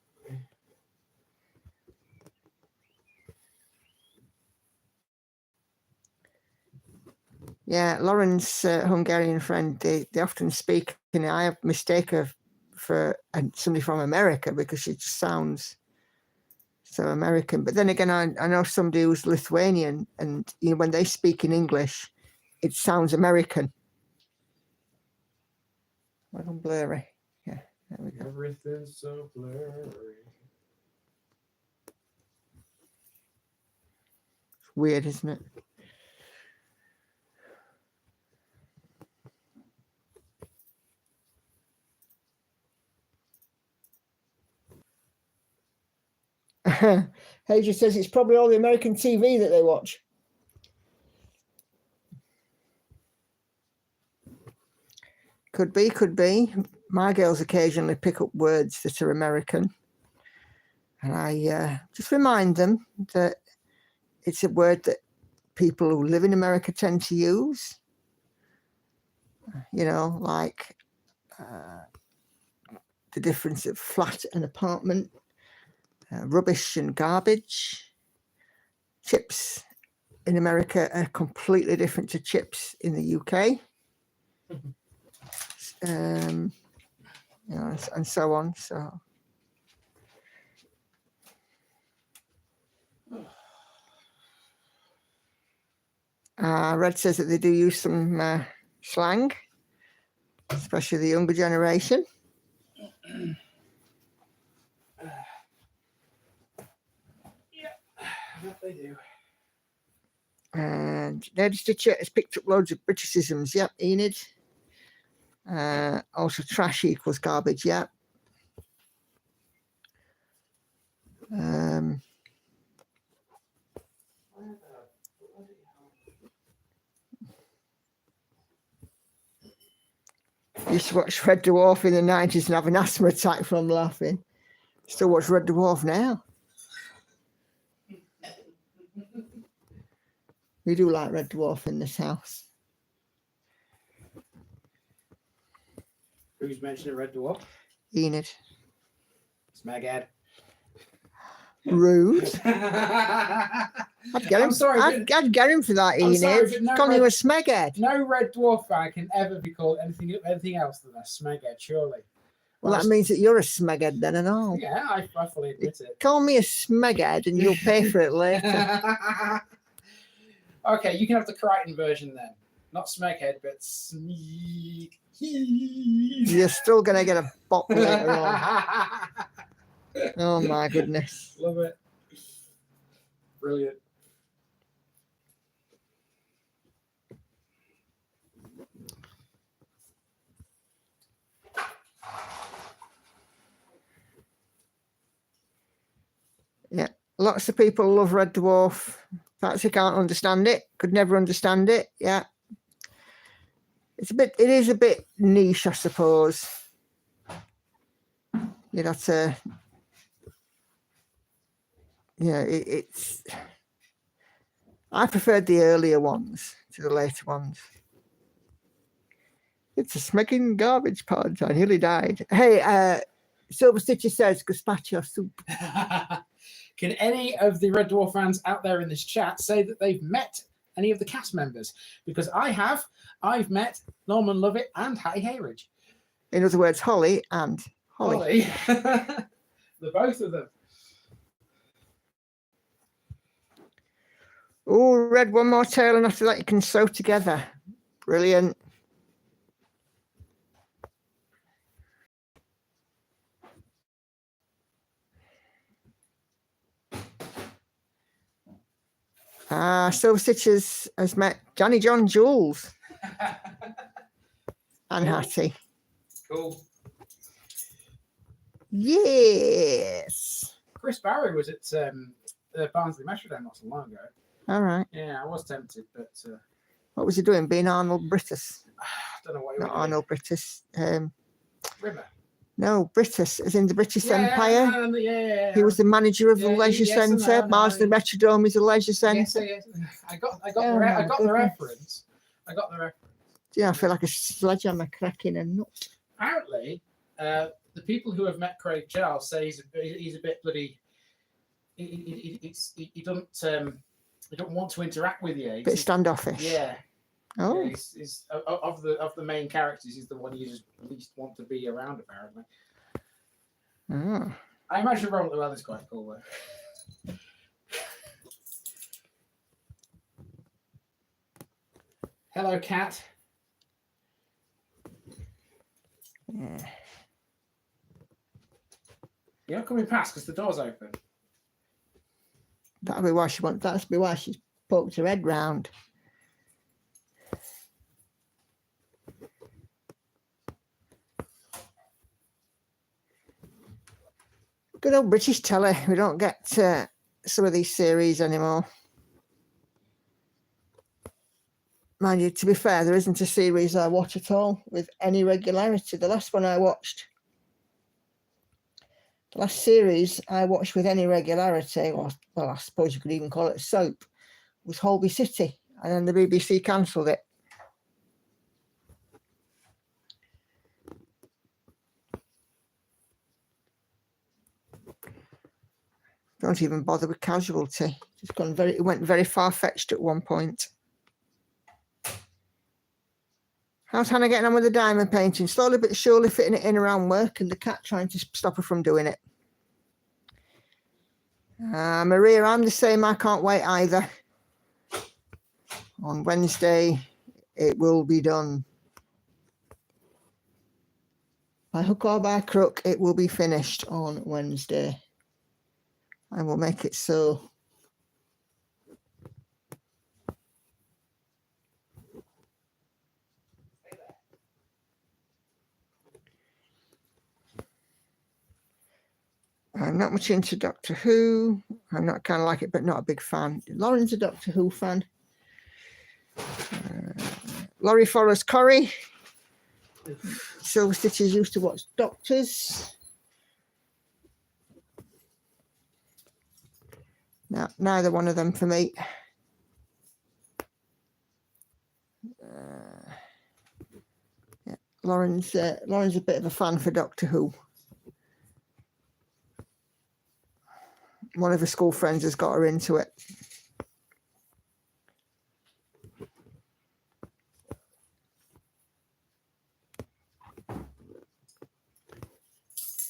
[SPEAKER 1] Yeah, Lauren's Hungarian friend, they often speak, and I have mistake her for somebody from America because she just sounds so American. But then again, I know somebody who's Lithuanian, and you know, when they speak in English, it sounds American. A little blurry. Yeah, there we go.
[SPEAKER 3] Everything's so blurry.
[SPEAKER 1] It's weird, isn't it? Hager says it's probably all the American TV that they watch. Could be, could be. My girls occasionally pick up words that are American. And I just remind them that it's a word that people who live in America tend to use. You know, like the difference of flat and apartment, rubbish and garbage. Chips in America are completely different to chips in the UK. You know, and so on. So Red says that they do use some slang, especially the younger generation.
[SPEAKER 3] Yeah, that they do.
[SPEAKER 1] And Ned Stitcher has picked up loads of Briticisms. Yep, Enid. Also, trash equals garbage. Yep. Used to watch Red Dwarf in the 90s and have an asthma attack from laughing. Still watch Red Dwarf now. We do like Red Dwarf in this house.
[SPEAKER 3] Who's mentioning Red Dwarf?
[SPEAKER 1] Enid.
[SPEAKER 3] Smeghead.
[SPEAKER 1] Rude.
[SPEAKER 3] I'm
[SPEAKER 1] I'd get him.
[SPEAKER 3] sorry,
[SPEAKER 1] I'd get him for that,
[SPEAKER 3] I'm
[SPEAKER 1] Enid.
[SPEAKER 3] sorry, but no
[SPEAKER 1] Calling you
[SPEAKER 3] Red-
[SPEAKER 1] a smeghead.
[SPEAKER 3] No Red Dwarf fan can ever be called anything else than a Smeghead, surely.
[SPEAKER 1] Well, that means that you're a smeghead then and all.
[SPEAKER 3] Yeah, I fully admit it.
[SPEAKER 1] Call me a smeghead and you'll pay for it later.
[SPEAKER 3] Okay, you can have the Crichton version then. Not Smeghead, but Smee.
[SPEAKER 1] You're still going to get a bop later on. Oh, my goodness.
[SPEAKER 3] Love it. Brilliant.
[SPEAKER 1] Yeah, lots of people love Red Dwarf. Perhaps they can't understand it. Could never understand it. Yeah, it is a bit niche, I suppose. You'd have to, yeah, it's. I preferred the earlier ones to the later ones. It's a smacking garbage pod. I nearly died. Hey, Silver Stitcher says gazpacho soup.
[SPEAKER 3] Can any of the Red Dwarf fans out there in this chat say that they've met any of the cast members? Because I have. I've met Norman Lovett and Hattie Hayridge.
[SPEAKER 1] In other words, Holly and Holly.
[SPEAKER 3] The both of them.
[SPEAKER 1] Oh, read one more tale, and after that you can sew together. Brilliant. Silver Stitches has met Danny John Jules and Hattie.
[SPEAKER 3] Cool.
[SPEAKER 1] Yes.
[SPEAKER 3] Chris Barry was at Barnsley Metrodome not so long ago.
[SPEAKER 1] All right.
[SPEAKER 3] Yeah, I was tempted, but
[SPEAKER 1] What was he doing? Being Arnold Brittus?
[SPEAKER 3] I don't know what he
[SPEAKER 1] Not
[SPEAKER 3] was doing.
[SPEAKER 1] Arnold Brittus.
[SPEAKER 3] River.
[SPEAKER 1] No, Brittus, as in the British
[SPEAKER 3] Yeah,
[SPEAKER 1] Empire.
[SPEAKER 3] yeah.
[SPEAKER 1] He was the manager of the
[SPEAKER 3] Yeah,
[SPEAKER 1] leisure
[SPEAKER 3] yes, I know,
[SPEAKER 1] centre.
[SPEAKER 3] I know.
[SPEAKER 1] Barnsley Metrodome is a leisure centre.
[SPEAKER 3] Yes. I got
[SPEAKER 1] Oh,
[SPEAKER 3] the
[SPEAKER 1] my
[SPEAKER 3] reference. I got the reference.
[SPEAKER 1] Yeah, I feel like a sledgehammer cracking a nut.
[SPEAKER 3] Apparently, the people who have met Craig Charles say he's a bit bloody. He don't want to interact with you.
[SPEAKER 1] Bit standoffish.
[SPEAKER 3] Yeah.
[SPEAKER 1] Oh.
[SPEAKER 3] Yeah, he's of the main characters, he's the one you just least want to be around. Apparently.
[SPEAKER 1] Oh.
[SPEAKER 3] I imagine Robert Llewellyn is quite cool though. Hello, cat.
[SPEAKER 1] Yeah.
[SPEAKER 3] You're not coming past because the door's open.
[SPEAKER 1] That'll be why she wants. That'll be why she's poked her head round. Good old British telly. We don't get some of these series anymore. mind you, to be fair, there isn't a series I watch at all with any regularity. The last one I watched, the last series I watched with any regularity, or well, I suppose you could even call it a soap, was Holby City, and then the BBC cancelled it. Don't even bother with Casualty. It went very far-fetched at one point. How's Hannah getting on with the diamond painting? Slowly but surely fitting it in around work, and the cat trying to stop her from doing it. Maria, I'm the same. I can't wait either. On Wednesday, it will be done. By hook or by crook, it will be finished on Wednesday. I will make it so. I'm not much into Doctor Who. I'm not kind of like it, but not a big fan. Lauren's a Doctor Who fan. Laurie Forrest Corrie. Silver Stitches used to watch Doctors. No, neither one of them for me. Yeah, Lauren's a bit of a fan for Doctor Who. One of her school friends has got her into it.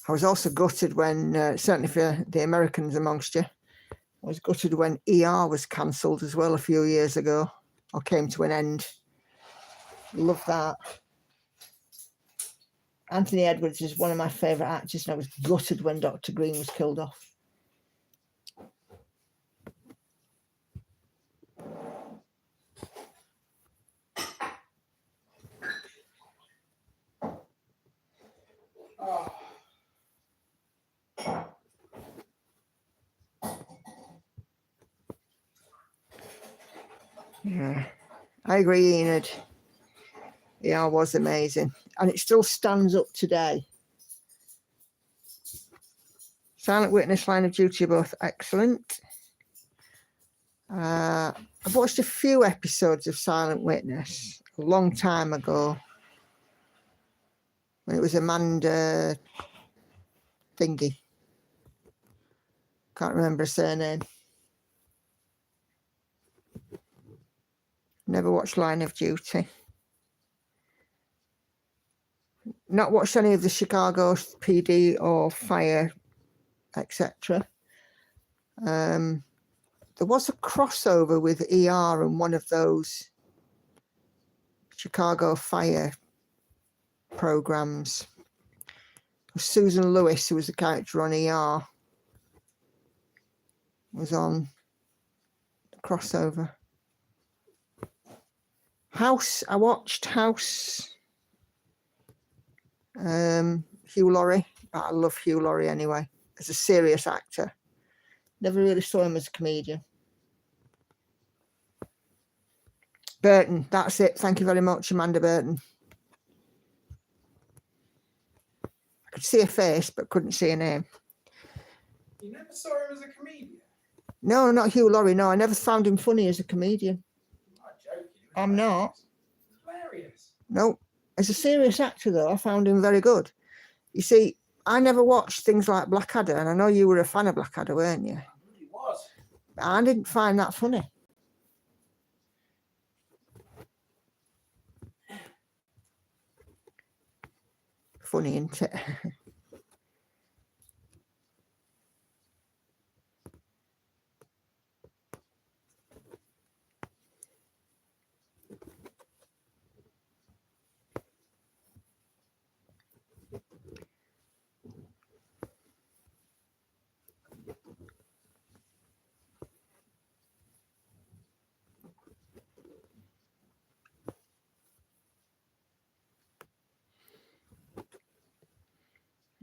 [SPEAKER 1] I was also gutted when, certainly for the Americans amongst you, I was gutted when ER was cancelled as well a few years ago, or came to an end. Love that. Anthony Edwards is one of my favourite actors, and I was gutted when Dr. Green was killed off.
[SPEAKER 3] Oh.
[SPEAKER 1] Yeah, I agree, Enid. Yeah, it was amazing. And it still stands up today. Silent Witness, Line of Duty are both excellent. I've watched a few episodes of Silent Witness a long time ago, when it was Amanda thingy. Can't remember her surname. Never watched Line of Duty. Not watched any of the Chicago PD or Fire, etc. There was a crossover with ER and one of those Chicago Fire programs. Susan Lewis, who was the character on ER, was on the crossover. House, I watched House. Hugh Laurie, but I love Hugh Laurie anyway, as a serious actor. Never really saw him as a comedian. Burton, that's it. Thank you very much, Amanda Burton. I could see her face, but couldn't see her name.
[SPEAKER 3] You never saw him as a comedian?
[SPEAKER 1] No, not Hugh Laurie. No, I never found him funny as a comedian.
[SPEAKER 3] I'm not joking.
[SPEAKER 1] I'm not.
[SPEAKER 3] Hilarious.
[SPEAKER 1] No, as a serious actor, though, I found him very good. You see, I never watched things like Blackadder, and I know you were a fan of Blackadder, weren't you?
[SPEAKER 3] He was.
[SPEAKER 1] I didn't find that funny. Funny, isn't it?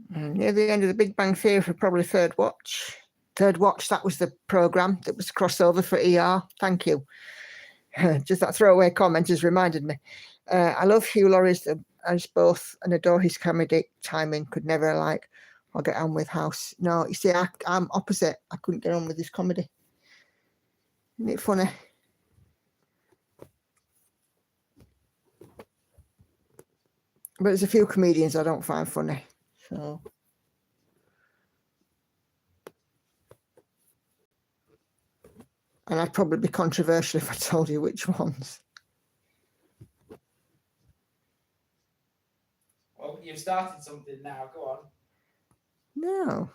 [SPEAKER 1] Near the end of the Big Bang Theory for probably Third Watch. Third Watch, that was the programme that was crossover for ER. Thank you. Just that throwaway comment has reminded me. I love Hugh Laurie as both and adore his comedic timing. Could never like or get on with House. No, you see, I'm opposite. I couldn't get on with his comedy. Isn't it funny? But there's a few comedians I don't find funny. So. And I'd probably be controversial if I told you which ones.
[SPEAKER 3] Well, you've started something now. Go on.
[SPEAKER 1] No.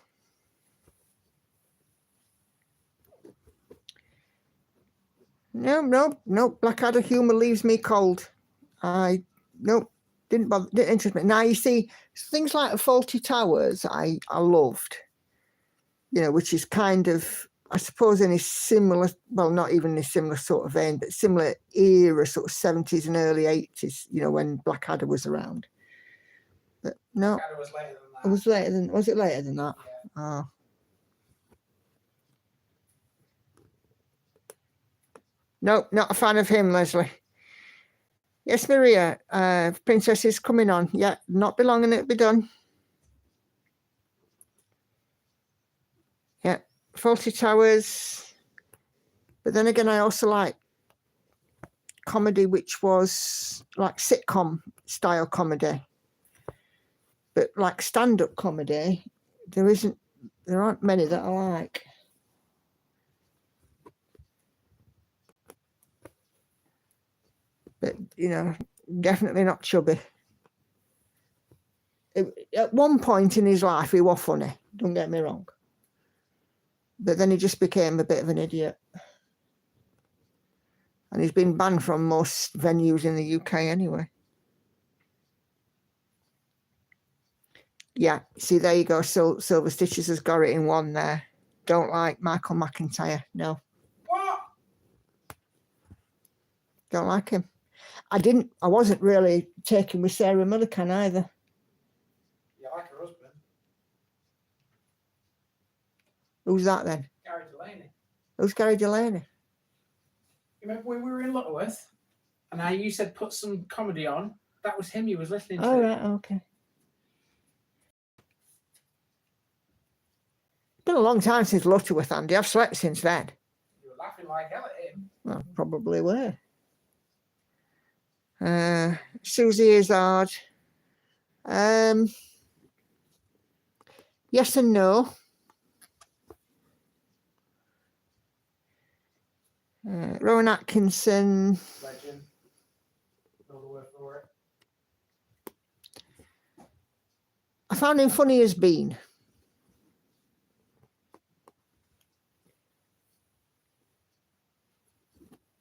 [SPEAKER 1] No. Blackadder humour leaves me cold. Didn't interest me. Now you see things like Faulty Towers. I loved. You know, which is kind of, I suppose, in a similar, well, not even in a similar sort of vein, but similar era, sort of 70s and early 80s. You know, when Blackadder was around. But no,
[SPEAKER 3] Blackadder was later than that.
[SPEAKER 1] it was later than. Was it later than that?
[SPEAKER 3] Yeah.
[SPEAKER 1] Oh. No, not a fan of him, Leslie. Yes, Maria, Princess is coming on. Yeah, not be long and it'll be done. Yeah, Faulty Towers. But then again, I also like comedy, which was like sitcom style comedy. But like stand-up comedy, there aren't many that I like. But, you know, definitely not Chubby. At one point in his life, he was funny, don't get me wrong. But then he just became a bit of an idiot. And he's been banned from most venues in the UK anyway. Yeah, see, there you go. Silver Stitches has got it in one there. Don't like Michael McIntyre, no.
[SPEAKER 3] What?
[SPEAKER 1] Don't like him. I wasn't really taken with Sarah Millican either.
[SPEAKER 3] You like her husband?
[SPEAKER 1] Who's that then?
[SPEAKER 3] Gary Delaney.
[SPEAKER 1] Who's Gary Delaney?
[SPEAKER 3] You remember when we were in Lutterworth and how you said put some comedy on? That was him you was listening to.
[SPEAKER 1] Oh, right, okay. Been a long time since Lutterworth, Andy. I've slept since then.
[SPEAKER 3] You were laughing like hell at him.
[SPEAKER 1] Well, probably were. Susie Izzard. Yes and no. Rowan Atkinson.
[SPEAKER 3] Legend. Know the word for it.
[SPEAKER 1] I found him funny as Bean.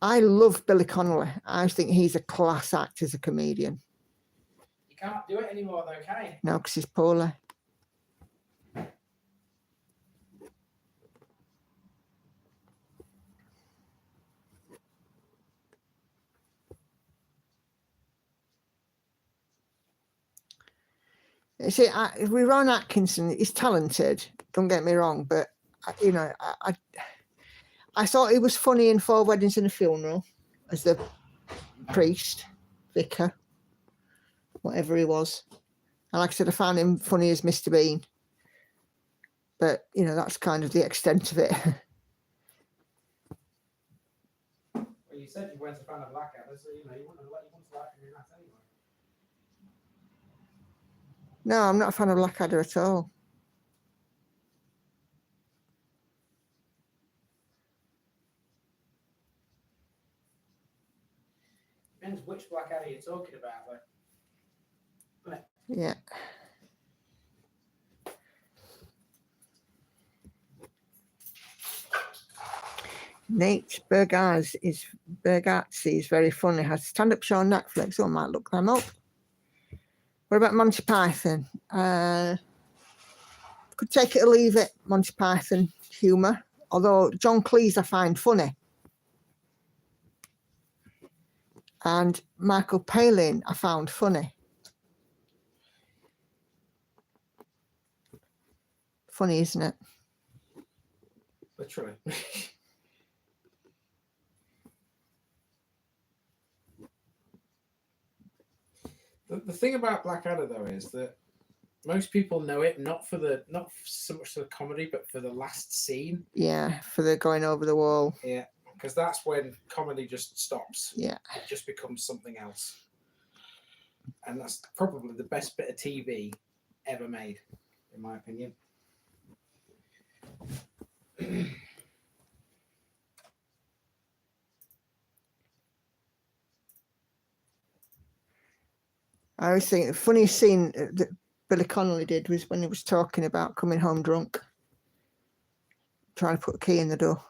[SPEAKER 1] I love Billy Connolly. I think he's a class act as a comedian.
[SPEAKER 3] You can't do it anymore though, can you?
[SPEAKER 1] No, because he's poorly. You see, with Ron Atkinson, he's talented. Don't get me wrong, but you know, I thought he was funny in 4 Weddings and a Funeral as the priest, vicar, whatever he was. And like I said, I found him funny as Mr. Bean. But, you know, that's kind of the extent of it.
[SPEAKER 3] Well, you said you weren't a fan of Blackadder, so you know you wouldn't have let you want to like him in that anyway.
[SPEAKER 1] No, I'm not a fan of Blackadder at all.
[SPEAKER 3] Depends which Blackadder you're talking about, though.
[SPEAKER 1] Yeah. Nate Bergazzi is very funny. Has a stand-up show on Netflix. So I might look them up. What about Monty Python? Could take it or leave it, Monty Python humour. Although John Cleese I find funny. And Michael Palin I found funny. Funny, isn't it?
[SPEAKER 3] Literally. The thing about Blackadder though is that most people know it not so much for the comedy, but for the last scene.
[SPEAKER 1] Yeah, for the going over the wall.
[SPEAKER 3] Yeah, because that's when comedy just stops.
[SPEAKER 1] Yeah.
[SPEAKER 3] It just becomes something else. And that's probably the best bit of TV ever made, in my opinion.
[SPEAKER 1] I always think the funniest scene that Billy Connolly did was when he was talking about coming home drunk, trying to put a key in the door,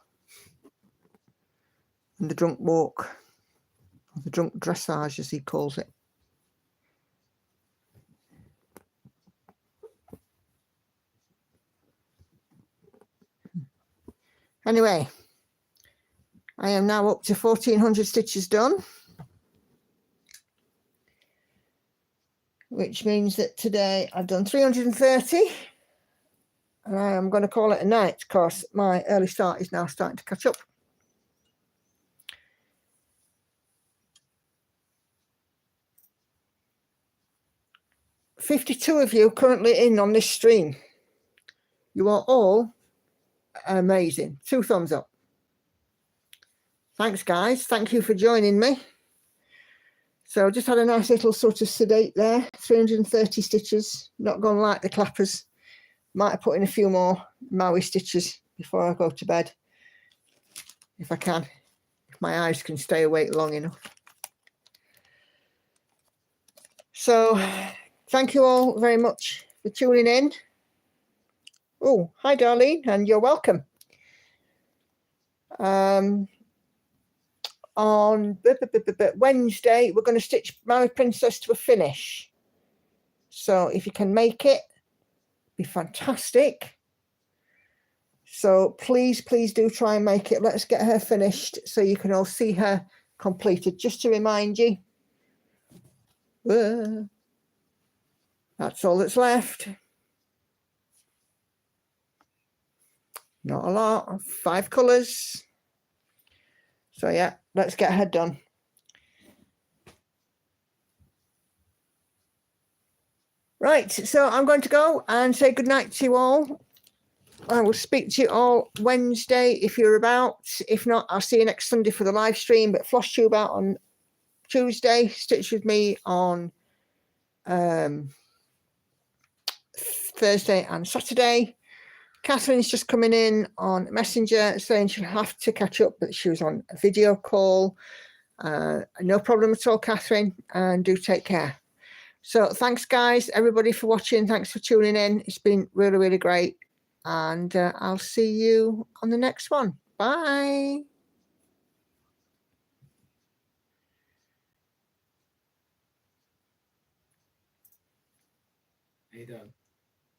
[SPEAKER 1] and the drunk walk, or the drunk dressage, as he calls it. Anyway, I am now up to 1,400 stitches done, which means that today I've done 330, and I am going to call it a night because my early start is now starting to catch up. $52 of you currently in on this stream. You are all amazing. 2 thumbs up. Thanks, guys. Thank you for joining me. So just had a nice little sort of sedate there. 330 stitches. Not gone like the clappers. Might have put in a few more Maui stitches before I go to bed, if I can. If my eyes can stay awake long enough. So thank you all very much for tuning in. Oh, hi, Darlene, and you're welcome. On Wednesday, we're going to stitch Maui Princess to a finish. So if you can make it, be fantastic. So please do try and make it. Let's get her finished so you can all see her completed. Just to remind you, that's all that's left. Not a lot. 5 colours. So yeah, let's get her done. Right, so I'm going to go and say goodnight to you all. I will speak to you all Wednesday if you're about. If not, I'll see you next Sunday for the live stream. But Floss Tube out on Tuesday. Stitch with me on Thursday and Saturday. Catherine's just coming in on Messenger saying she'll have to catch up, but she was on a video call. No problem at all, Catherine, and do take care. So thanks, guys, everybody, for watching. Thanks for tuning in. It's been really, really great. And I'll see you on the next one. Bye.
[SPEAKER 3] How you doing?